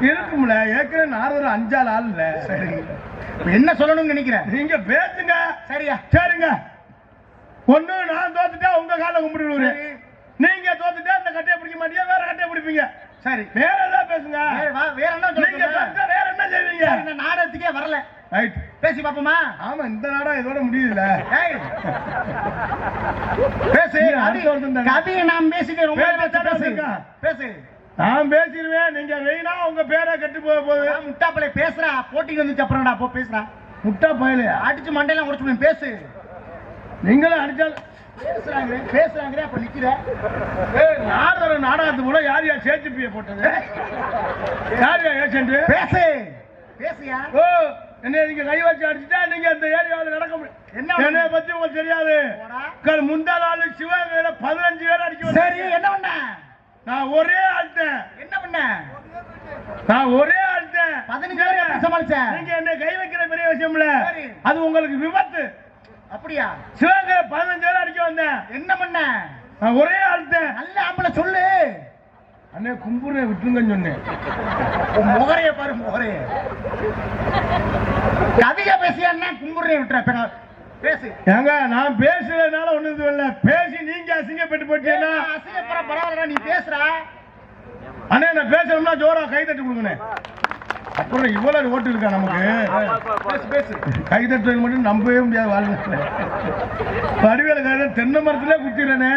இருக்கும்ல, ஏற்கனவே நாரதர் 5 ஆள் இல்ல. சரி என்ன சொல்லணும்னு நினைக்கிறேன்? நீங்க பேசுங்க. சரியா? சரிங்க. ஒண்ணு நான் தோத்துட்டா உங்க காலை கும்பிட்டு விடுறேன், நீங்க தோத்துட்டா இந்த கட்டையை பிடிக்க மாட்டீங்க, வேற கட்டையை பிடிப்பீங்க. சரி வேற ஏதாவது பேசுங்க. வேற என்ன நீங்க வேற என்ன செய்வீங்க? இந்த நாடகத்துக்கே வரல. ரைட் பேசி பாப்போமா? ஆமா இந்த நாடகம் இதோட முடியுதுல. பேசு. கவியை நாம் பேசிட்டு ரொம்ப பேசு. நான் பேசிடுவேன், நீங்க வெயினா உங்க பேரை கெட்டு போக போகுது. முட்டாப்பளை பேசுறா, போட்டிக்கு வந்துச்சு அப்புறம்டா போ பேசுறா. முட்டா பயல அடிச்சு மண்டையெல்லாம் உடைச்சு பேசு. நீங்களும் அடிச்சாலும் பேசுறாங்க அப்ப நிக்கிற. நாடக நாடகத்து கூட யார் யார் சேர்த்து போட்டது? யார் யார் ஏஜென்ட்? பேசு பேசியா? ஓ என்ன நீங்க கை வச்சு அடிச்சுட்டா நீங்க இந்த ஏரியாவில் நடக்க முடியும். என்னை பத்தி உங்களுக்கு தெரியாது. முந்தா நாள் சிவகங்கையில 15 பேர் அடிக்க. சரி என்ன பண்ண? நான் ஒரே ஆள்தேன். என்ன பண்ண? நான் ஒரே ஆள்தேன். 15 பேர் சமாளிச்ச. நீங்க என்ன கை வைக்கிற பெரிய விஷயம் இல்ல, அது உங்களுக்கு விபத்து. அப்படியா? சிவகங்கை 15 பேர் அடிக்க வந்தேன். என்ன பண்ண? நான் ஒரே ஆள்தேன். நல்ல ஆம்பளை சொல்லு. அண்ணே கும்புரை விட்டுருங்கன்னு சொன்னேன். உன் முகரைய பாரு, முகரைய. கவிதை பேசியா கும்புரைய விட்டுற பேசு. ஏங்க நான் பேசுறதுனால ஒண்ணு இல்ல, பேசி நீங்க அசிங்கப்பட்டு போட்டீங்கன்னா அசிங்கப்பட பரவாயில்ல, நீ பேசுறா. அண்ணே நான் பேசணும்னா ஜோரா கை தட்டி கொடுங்கண்ணே. அப்புறம் இவ்வளவு ஓட்டு இருக்கா நமக்கு. பேசு பேசு. கை தட்டுறது மட்டும் நம்பவே முடியாது வாழ்க்கை. வடிவேல தென்னை மரத்திலே குத்திடுறேனே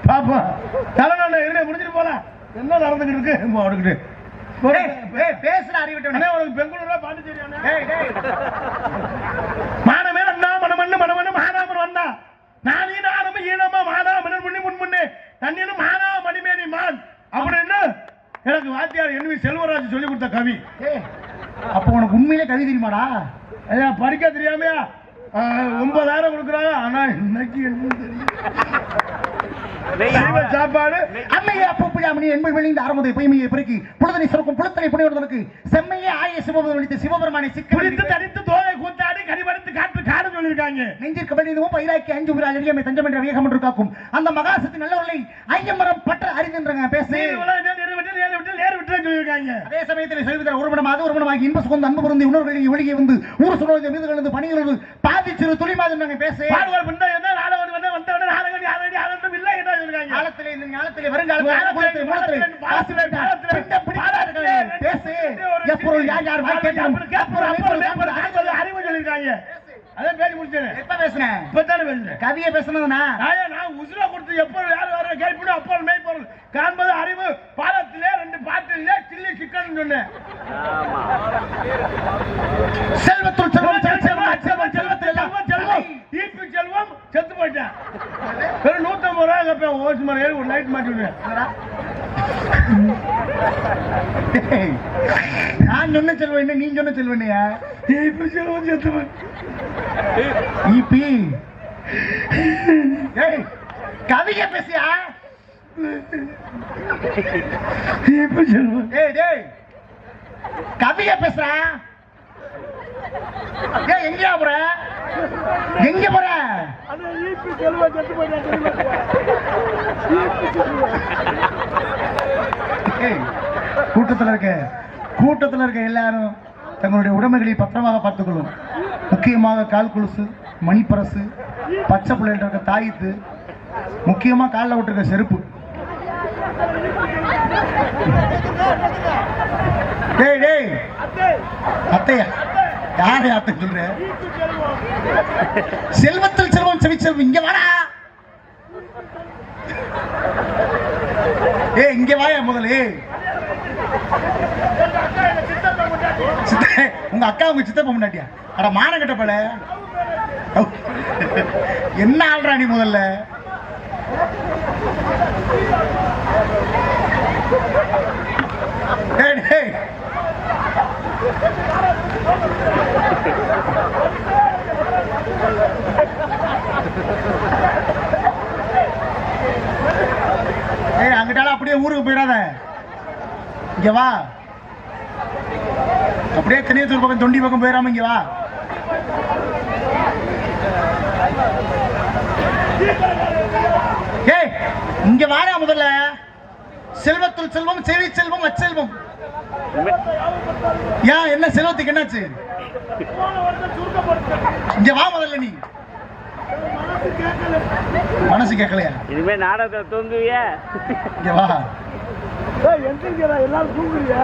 பாப்பா. தலைநாள் எதிரே முடிஞ்சிட்டு போல என்ன நடந்துகிட்டு இருக்கு அவனுக்கு. பேசுற அறிவிட்டே உனக்கு பெங்களூர்ல பாண்டிச்சேரி மானமே அண்ணா மனமண்ணு மனமண்ணு மானாமன் வந்தா நானே நானம ஈனமா மானா மணல் முன்னி முன்முன்னே தண்ணீரும் மானா மணிமேனி மான் அப்படின்னு எனக்கு வாத்தியார் என் செல்வராஜ் சொல்லி கொடுத்த கவி. அப்ப உனக்கு உண்மையிலே கவி தெரியுமாடா? படிக்க தெரியாமையா 9,000 கொடுக்குறாங்க. ஆனா இன்னைக்கு என்ன தெரியும் சாப்பாடு அம்மையே அப்படி என்பது வெளிந்த அறமுதை பொய்மையை பெருக்கி புலதனை சுரக்கும் புலத்தனை புனைவதற்கு செம்மையே ஆய சிவபெருமான் வலித்த சிவபெருமானை சிக்கடித்து தடித்து தோலை கூத்தாடி கடிபடுத்து காட்டு காடு சொல்லியிருக்காங்க. நெஞ்சிற்கு வெளியதும் பயிராக்கி அஞ்சு உயிரால் எளியமை தஞ்சம் என்ற வேகம் என்று காக்கும் அந்த மகாசக்தி நல்லவர்களை ஐயமரம் பற்ற அறிந்துன்றாங்க. பேசி அதே சமயத்தில் செல்விதர் ஒருமணமாக ஒருமணமாகி இன்ப சுகந்த அன்பு பொருந்தி உணர்வுகளில் ஒளியை வந்து ஊர் சுழல் மீது கலந்து பணிகள் பாதி சிறு துளி மாதிரி பேசி காலத்திலே வருங்காலத்தில் அறிவு சொல்லியிருக்காங்க. அதான் பேசி முடிச்சேன். எப்ப பேசுனேன்? இப்பதானே பேசுறேன். கவியை பேசணும்னா நான் உசுர கொடுத்து எப்போ யார் வர கேள்வி அப்போ மேய்ப்பொருள் காண்பது அறிவு பாலத்திலே 2 பாட்டிலே சில்லி சிக்கன் சொன்னேன். செல்வத்துள் செல்வம் செல்வம் செல்வத்தில் செல்வம் ஈப்பி செல்வம் செத்து போயிட்டேன். வெறும் 150 ரூபா கேட்பேன். ஓசி மரம் ஏறி ஒரு லைட் மாட்டி விடுவேன். நான் சொன்ன செல்வன் நீ சொன்ன செல்வனையா? ஈப்பி செல்வம் செத்து ஈபி கவிய பேசியா? ஈப்பி செல்வம் கவிய பேசுற? எங்கயா போற? எங்க போற? கூட்டத்தில் இருக்க எல்லாரும் தங்களுடைய உடைமைகளை பத்திரமாக பார்த்துக்கொள்ளும். முக்கியமாக கால் கொலுசு, மணிப்பரசு, பச்சை பிள்ளைன்ற இருக்க தாயித்து, முக்கியமா காலில் விட்டுருக்க செருப்பு. அத்தையா யாரு அத்தை சொல்ற? செல்வத்தில் செல்வம் செவிச்செல்வம் இங்க வாடா. இங்க வாயா முதலே. உங்க அக்கா உங்க சித்தப்பா முன்னாடியா? அட மான கட்ட பல என்ன ஆள்றா நீ முதல்ல? அங்கிட்டால அப்படியே ஊருக்கு போயிடாத. இங்க வா. அப்படியே கன்னியாகுமரி பக்கம் தொண்டி பக்கம் போயிடாம இங்க வா. இங்க வாடா முதல்ல. செல்வத்துள் செல்வம் செவி செல்வம் அச்செல்வம். ஏன் என்ன செல்வத்துக்கு என்னாச்சு? இங்க வா முதல்ல. நீ மனசு கேட்கலையா? இனிமே நாடகத்தை தூங்குவியா? இங்க வா. எல்லாரும் தூங்குறியா?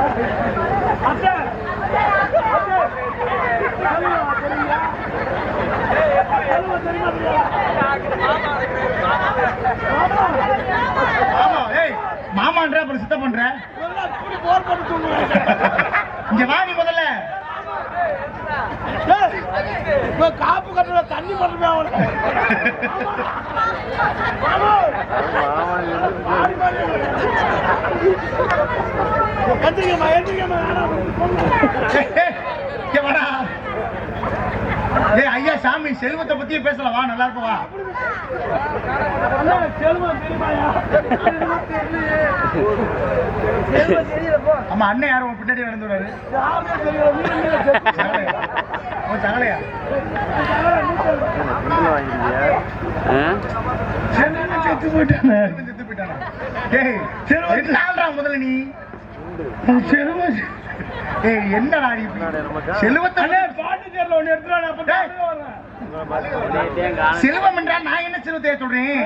மாமான்ற அப்புறம் சித்த பண்ற. இங்க வா நீ முதல்ல. காப்பு கட்டுற தண்ணி பண்ணுவேன். ஐயா சாமி செல்வத்தை பத்தியே பேசலாம். வா நல்லா இருக்கும். வா. ஆமா அண்ணன் யாரும் பின்னாடி நடந்து வராரு. சகலையா செத்து போயிட்டானே. போயிட்டானா டேய் செல்வம் நாள்ரா முதல்ல நீ செல்வம் ஏய் என்னடா நீ செல்வத்தை அண்ணே பாண்டிச்சேரியில் ஒன்று எடுத்துட்டு நான் அப்போ வரேன் செல்வம் என்றால் நான் என்ன செல்வத்தை சொல்றேன்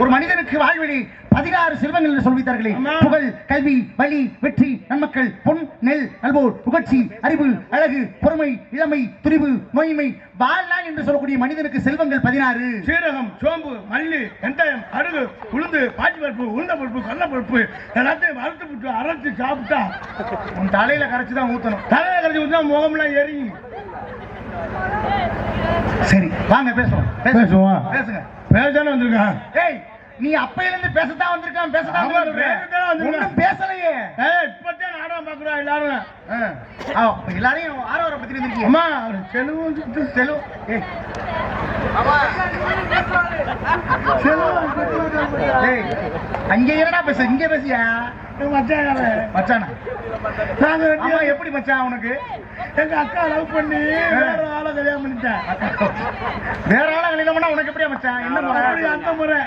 ஒரு மனிதனுக்கு வாழ்வழி 16 செல்வங்கள் என்று சொல்வித்தார்களே. புகழ், கல்வி, வலி, வெற்றி, நன்மக்கள், பொன், நெல், நல்வோர், புகழ்ச்சி, அறிவு, அழகு, பொறுமை, இளமை, துணிவு, நோய்மை, வாழ்நாள் என்று சொல்லக்கூடிய மனிதனுக்கு செல்வங்கள் 16. சீரகம், சோம்பு, மல்லி, வெந்தயம், கடுகு, உளுந்து, பாசி பருப்பு, உளுந்த பருப்பு, கடல பருப்பு எல்லாத்தையும் வறுத்து விட்டு அரைச்சு சாப்பிட்டா உன் தலையில கரைச்சு தான் ஊத்தணும். தலையில கரைச்சி ஊத்தா முகம்லாம் எரியும். சரி வாங்க பேசுவோம். பேசுவோம். பேசுங்க. பேசானே வந்திருக்கான். ஏய் நீ அப்பையில இருந்து பேசத்தான் வந்திருக்கான். பேசத்தான் ஆமா, பேசத்தான் வந்திருக்கான். ஒண்ணும் பேசலையே. இப்பதான் நாடகம் பாக்குறோம் எல்லாரும். எல்லாரையும் ஆரவரை பத்தி இருந்திருக்கீங்க. அம்மா செலவும் செல்வம். ஏய் ஏய் அங்க என்னடா பேச இங்க பேசியா? மச்சானா நாங்க ஆமா, எப்படி மச்சான் உனக்கு? எங்க அக்கா லவ் பண்ணி வேற ஆளை கல்யாணம் பண்ணிட்டேன். வேற ஆளா கல்யாணம் பண்ணா உனக்கு எப்படியா மச்சான்? என்ன முறை? அந்த முறை.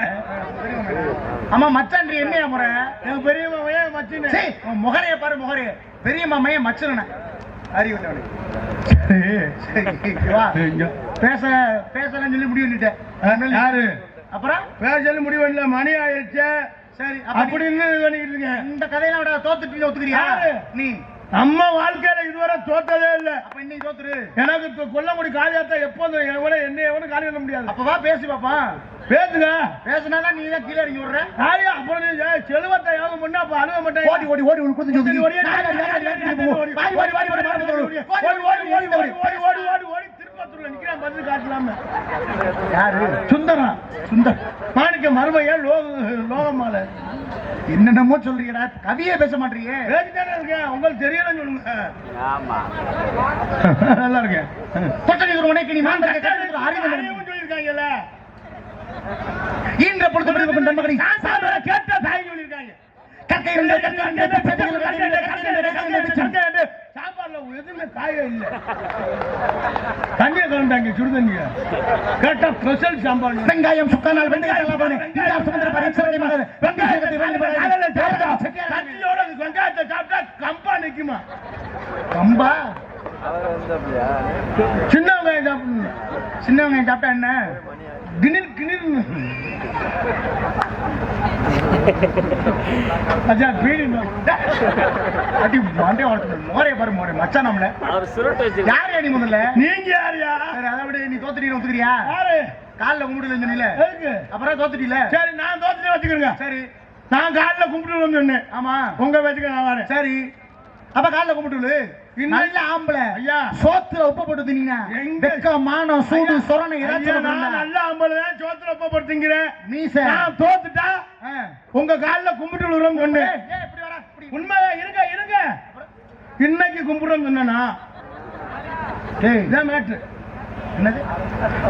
ஆமா மச்சான் என்னையா முறை? எங்க பெரிய மாமையே மச்சின்னு. சரி உன் முகரைய பாரு முகரைய. பெரிய மாமையே மச்சன அறிவிட்டவனே. சரி வா பேச பேசலாம் சொல்லி முடிவு பண்ணிட்டேன். யாரு அப்புறம் பேச முடிவு இல்ல, மணி ஆயிடுச்சு. சரி அப்படின்னு பண்ணிக்கிட்டு இருக்கேன். இந்த கதையெல்லாம் விட தோத்துட்டு ஒத்துக்கிறியா? யாரு? நீ நம்ம வாழ்க்கையில இதுவரை தோத்ததே இல்ல. அப்ப இன்னைக்கு தோத்துரு. எனக்கு கொல்லமுடி காளியாத்தா எப்போதும் என்ன எவனும் காலி பண்ண முடியாது. அப்ப வா பேசி பாப்பா. பேசுங்க. பேசினாதான் நீ தான் கீழே இறங்கி விடுற. காளியா அப்புறம் நீ செல்வத்தை யாரும் பண்ணா அப்ப அழுவ மாட்டேன். ஓடி ஓடி ஓடி உனக்கு கொடுத்து ஓடி ஓடி திருப்பத்தூர்ல நிக்கிறான் பதில் காட்டலாம. யாரு? சுந்தரம். சுந்தர் மாணிக்க மருமையா லோகமால என்னென்னமோ சொல்றீங்கடா, கவியே பேச மாட்டீங்க. பேசிட்டானே இருக்கேன். உங்களுக்கு தெரியலன்னு சொல்லுங்க. நல்லா இருக்கேன். தொட்டடி ஒரு உனக்கு நீ மாண்ட அறிவு சொல்லியிருக்காங்கல்ல. ஈன்ற பொழுது விடுவிக்கும் நன்மகனை கேட்ட தாய் சொல்லியிருக்காங்க. கற்கை சாப்பாடுல எதுவுமே காய இல்ல. தண்ணியை கலந்தாங்க சுடுதண்ணிய. கேட்டா ஸ்பெஷல் சாம்பார். வெங்காயம் சுக்கானால் வெங்காயத்தோட வெங்காயத்தை சாப்பிட்டா கம்பா நிக்குமா? கம்பா சின்ன வெங்காயம் சாப்பிடணும். சின்ன வெங்காயம் சாப்பிட்டா என்ன? கிணில் கிணில். அச்சா பீடி அடி மாண்டே வளர்த்து மோரே பாரு மோரே மச்சான் நம்மள யாரு நீ முதல்ல? நீங்க யாரியா? அதை விட நீ தோத்துட்டீங்க ஒத்துக்கிறியா? யாரு? காலில் கும்பிட்டு சொன்னீல, அப்புறம் தோத்துட்டீல. சரி நான் தோத்துட்டே வச்சுக்கிறேங்க. சரி நான் காலில் கும்பிட்டு சொன்னேன். ஆமா உங்க வச்சுக்க நான் வரேன். சரி அப்ப காலில் கும்பிட்டு நல்ல ஆம்பளை ஐயா சோத்துல உப்பு போட்டு தின்னா வெக்க மானம் சூடு சொரணை ஏதாச்சும் நல்ல ஆம்பளை தான் சோத்துல உப்பு போட்டுங்கிறேன். மீச நான் தோத்துட்டா உங்க காலில் கும்பிட்டு விடுறோம் சொன்னேன். உண்மையா? இருங்க இருங்க. இன்னைக்கு கும்பிடுறோம் சொன்னா மேட்ரு என்னது?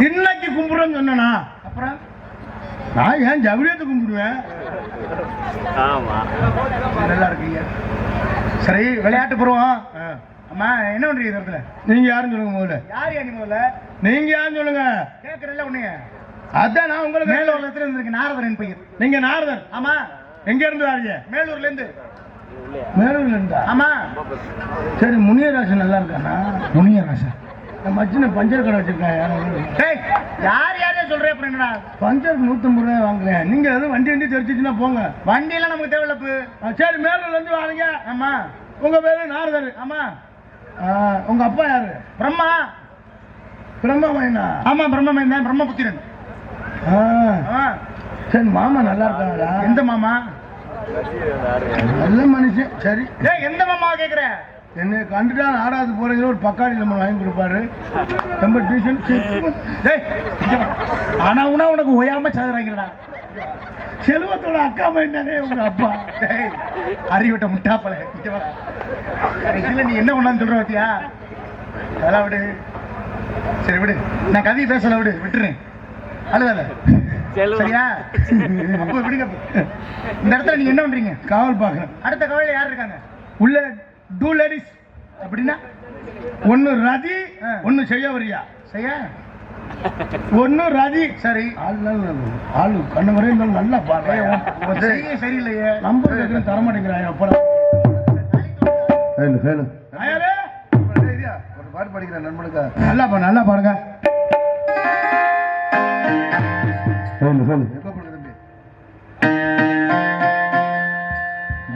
இன்னைக்கு கும்பிடுறோம் சொன்னா அப்புறம் நான் ஏன் ஜவுளியத்தை கும்பிடுவேன்? நல்லா இருக்கீங்க. சரி விளையாட்டு பருவம். அம்மா என்ன பண்றீங்க இடத்துல? நீங்க யாருன்னு சொல்லுங்க முதல்ல. யார் நீ முதல்ல? நீங்க யாருன்னு சொல்லுங்க. கேட்கறல உன்னைய. அதான் நான் உங்களுக்கு மேல உலகத்துல இருந்திருக்கு நாரதன் பையன். நீங்க நாரதர்? ஆமா. எங்க இருந்து வரீங்க? மேலூர்ல இருந்து. மேலூர்ல இருந்தா? ஆமா. சரி முனியராசன் நல்லா இருக்கானா? முனியராசன் மச்சின பஞ்சர் கடை வச்சிருக்கேன். யார் யாரே சொல்றேன் அப்புறம் என்னடா? பஞ்சர் 150 ரூபாய் வாங்குறேன். நீங்க எதுவும் வண்டி வண்டி தெரிஞ்சிச்சுன்னா போங்க. வண்டியெல்லாம் நமக்கு தேவையில்லப்பு. சரி மேலூர்ல இருந்து வாங்க. ஆமா. உங்க பேரு நாரதர்? ஆமா. உங்க அப்பா யாரு? பிரம்மா. பிரம்மமைனா? ஆமா பிரம்மமைன் தான், பிரம்மபுத்திரன். சரி மாமா நல்லா இருக்காங்களா? எந்த மாமா? நல்ல மனுஷன். சரி எந்த மாமா கேக்குற? என்னை கண்டுட்டா ஆடாது போறீங்க ஒரு பக்காளி நம்ம வாங்கி கொடுப்பாரு. ரொம்ப டியூஷன். ஆனா உனா உனக்கு ஓயாம சதுறாங்கடா. செல்வத்தோட அக்கா பையனானே உங்க அப்பா. அறிவிட்ட முட்டாப்பல. இதுல நீ என்ன பண்ணான்னு சொல்ற பாத்தியா? அதெல்லாம் விடு. சரி விடு, நான் கவி பேசல, விடு விட்டுறேன். அழுதால சரியா? அப்ப விடுங்க. இந்த இடத்துல நீங்க என்ன பண்றீங்க? காவல் பாக்குறேன். அடுத்த கவலையில யார் இருக்காங்க? உள்ள 2 லேடிஸ். அப்படின்னா ஒன்னு ரதி, ஒன்னு செய்ய வரியா? செய்ய ஒண்ணு ரதி சரி ஆளு கண்ணு வரையும் நல்லா பாரு சரியில்லையே நம்பர் கேட்கறது தர மாட்டேங்கிறாயா அப்புறம் பாட்டு படிக்கிறேன் நண்பனுக்கா. நல்லா பாருங்க.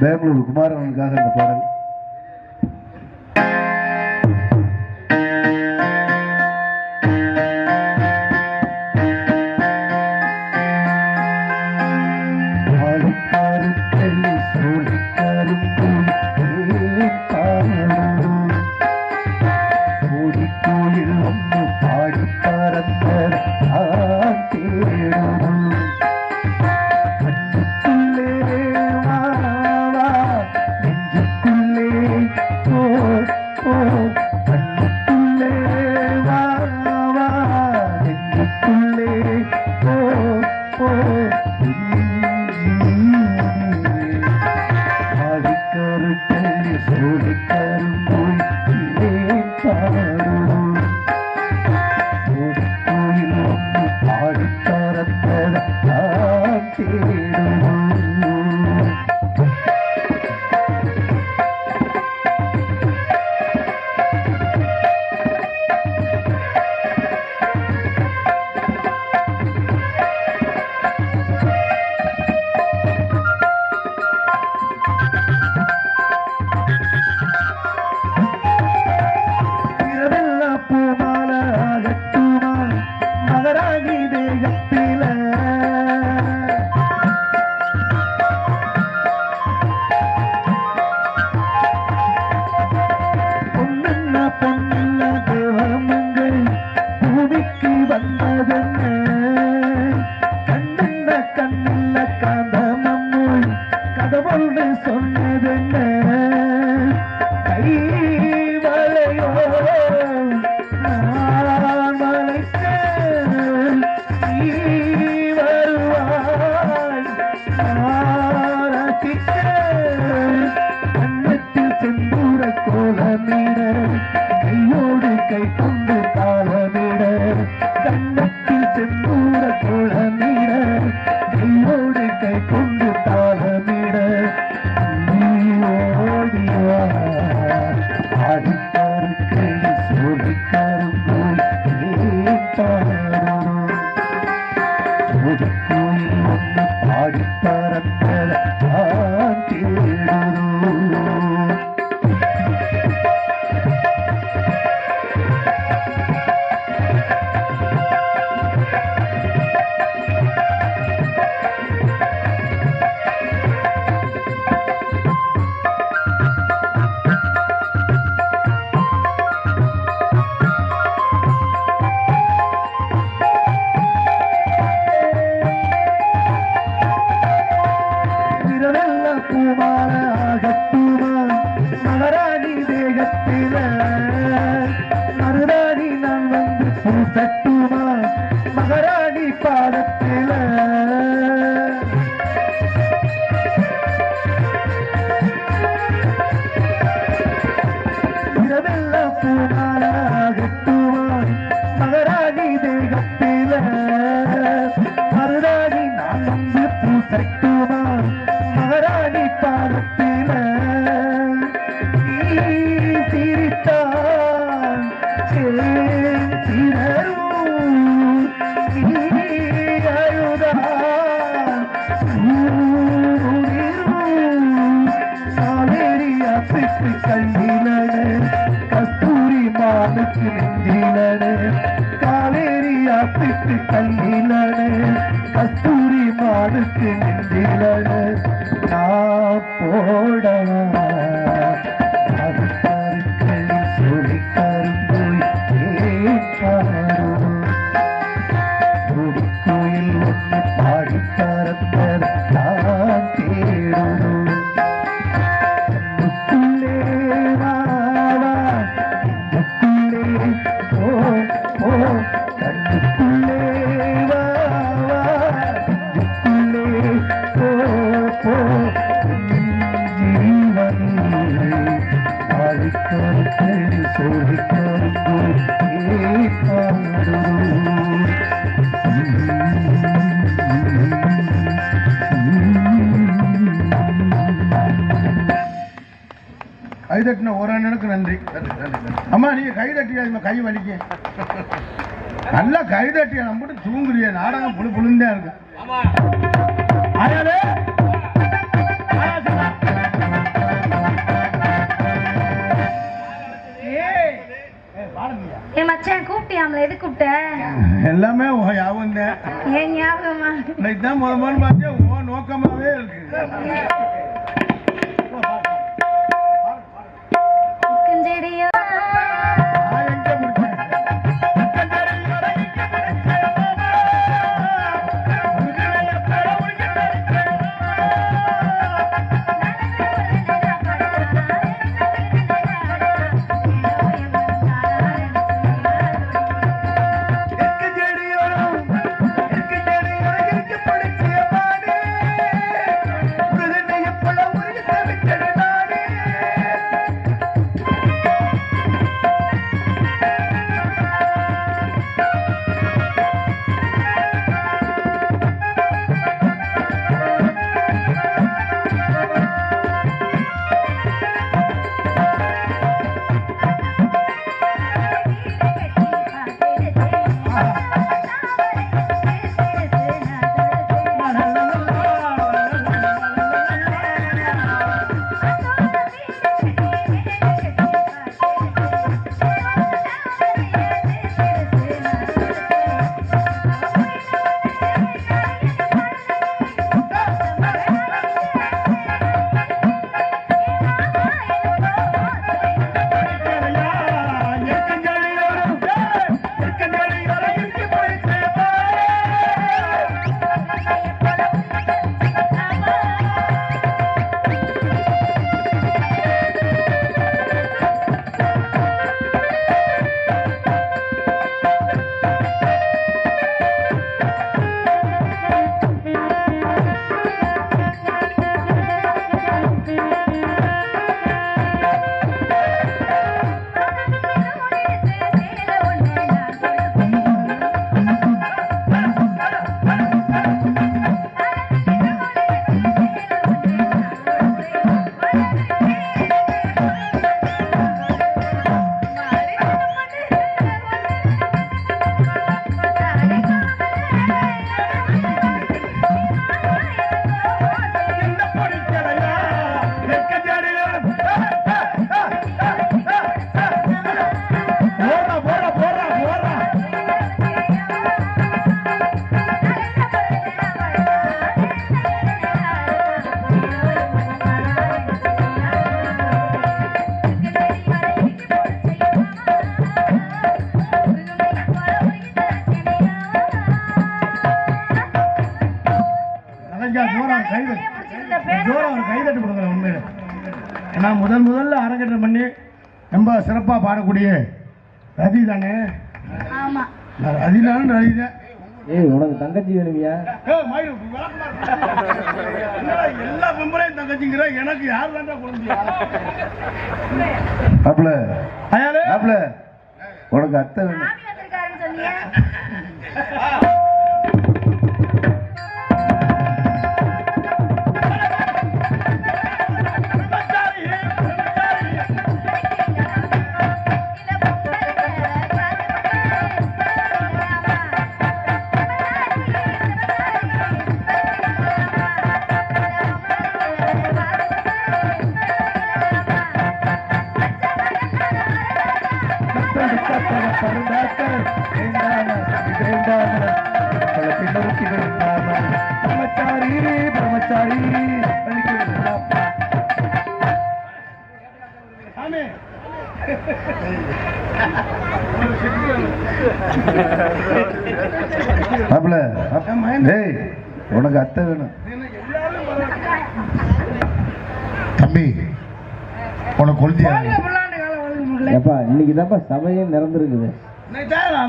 பெங்களூர் குமாரனுக்காக இந்த பாடல். கஸ்தூரி மாடுக்கு நெஞ்சிலனே நான் போடவா சொல்லி கரும்போய் கோயில் ஒன்று பாடி பறந்த நான் தேடணும் கண்ணுக்குள்ளே வாவா கண்ணுக்குள்ளே ஓ ஓ கண்ணுக்குள்ளே வாவா கைதட்டின ஒரு அண்ணனுக்கு நன்றி. அம்மா நீங்க கைதட்டியா கை வலிக்க நல்லா கைதட்டியா நம்ம தூங்குறிய நாடகம் புழு புழுந்தே இருக்கு. என் மச்சான் கூப்பிட்டியாம்ல, எது கூப்பிட்ட? எல்லாமே ஞாபகம் தான். ஏன் ஞாபகமா? இதுதான் முதல் பார்த்தேன் நோக்கமாவே இருக்கு. செடியா கைதட்டு கொடுக்குறேன். உண்மையில நான் முதல்ல அரங்கேற்றம் பண்ணி ரொம்ப சிறப்பாக பாடக்கூடிய ரதி தானே? ரதி தானே? ரதி தான். ஏய் உனக்கு தங்கச்சி வேணுமியா? எல்லா மெம்பரையும் தங்கச்சிங்கிற எனக்கு யார் தாண்டா குழந்தையா? உனக்கு அத்தை வேணும். உனக்கு அத்தை வேணும். தம்பி உனக்கு கொள்தியா? இன்னைக்கு தான்ப்பா சபையே நிறந்துருக்குது.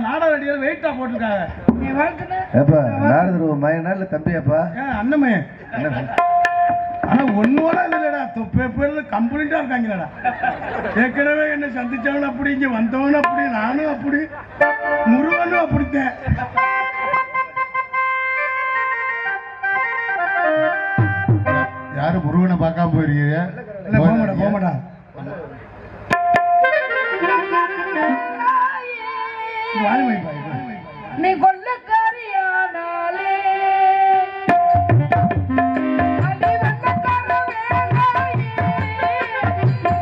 நாடக நடிகர் வெயிட்டா போட்டிருக்காங்க. நாடகம் மயனா இல்ல தம்பியாப்பா? அண்ணமே ஆனா ஒன்னோட இல்லடா தொப்பை பேர்ல கம்ப்ளீட்டா இருக்காங்களடா. ஏற்கனவே என்ன சந்திச்சவன் அப்படி, இங்க வந்தவன் அப்படி, நானும் அப்படி, முருகனும் அப்படித்தேன். யாரும் முருகனை பார்க்காம போயிருக்கீங்க? போமாடா நீ கொள்ளக்காரியானாலே அடி வெள்ளக்கார வேலாயே,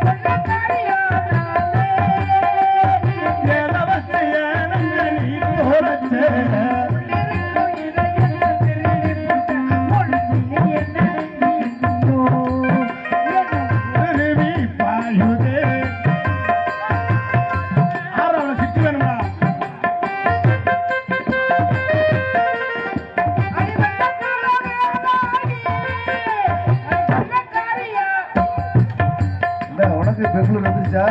கொள்ளக்காரியானாலே நீ போறச்சே உனக்கு பெங்களூர் வந்துருச்சா?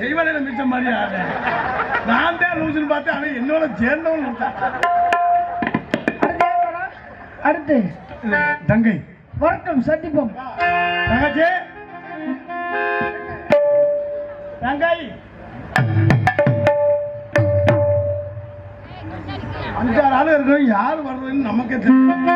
செய்வன மிச்ச மாதிரியா நான் தான் லூசுன்னு பார்த்தேன். அவன் என்னோட சேர்ந்தவன். அடுத்து தங்கை வரட்டும், சந்திப்போம். தங்கச்சி தங்கை அஞ்சாறு ஆளு இருக்கணும். யார் வர்றதுன்னு நமக்கே தெரியும்.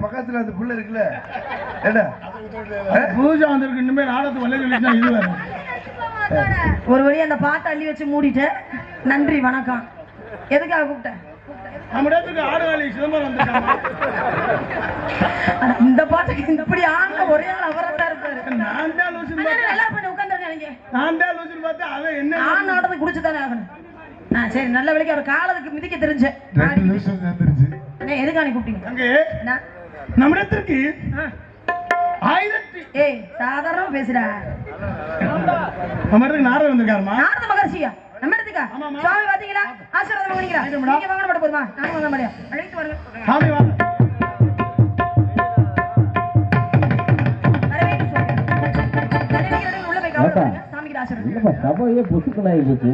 பக்கத்துல அந்த புள்ள இருக்குல்ல ஏடா பூஜா வந்திருக்கு இனிமே நாடகத்துக்கு வரல சொல்லிச்சுன்னா இது வேற. ஒரு வழி அந்த பாட்டை அள்ளி வச்சு மூடிட்டேன். நன்றி வணக்கம். எதுக்காக கூப்பிட்டேன்? நம்ம இடத்துக்கு ஆடுகாலி சிதம்பரம் வந்திருக்காங்க. இந்த பாட்டுக்கு இப்படி ஆன ஒரே ஆள் அவரத்தான் இருப்பாரு. நான் தான் லூசுன்னு பார்த்தேன். நல்லா பண்ணி உட்காந்துருங்க. நான் தான் லூசுன்னு பார்த்தேன். அவன் என்ன நான் ஆடுறது குடிச்சு தானே ஆகணும். சரி, நல்ல வேலைக்கு அவர் காலத்துக்கு மிதிக்க தெரிஞ்சேன். ரெண்டு நிமிஷம் சேர்ந்துருச்சு. எதுக்காக நீ கூப்பிட்டீங்க? அங்கே நம்ம இடத்திற்கு ஏய் சாதாரணமா பேசுறா. நம்ம இடத்துக்கு நாரதர் வந்திருக்காருமா. நாரத மகர்ஷியா? நம்ம இடத்துக்கா? சுவாமி பாத்தீங்களா? ஆசீர்வாதம் பண்ணிக்கிறா. நீங்க வாங்க பட போதுமா? நானும் வாங்க முடியா? அழைத்து வாங்க. சாமி வாங்க. உள்ள போய் கவலை சாமிக்கு ஆசீர்வாதம். சபையே பொசுக்கலாகி போச்சு.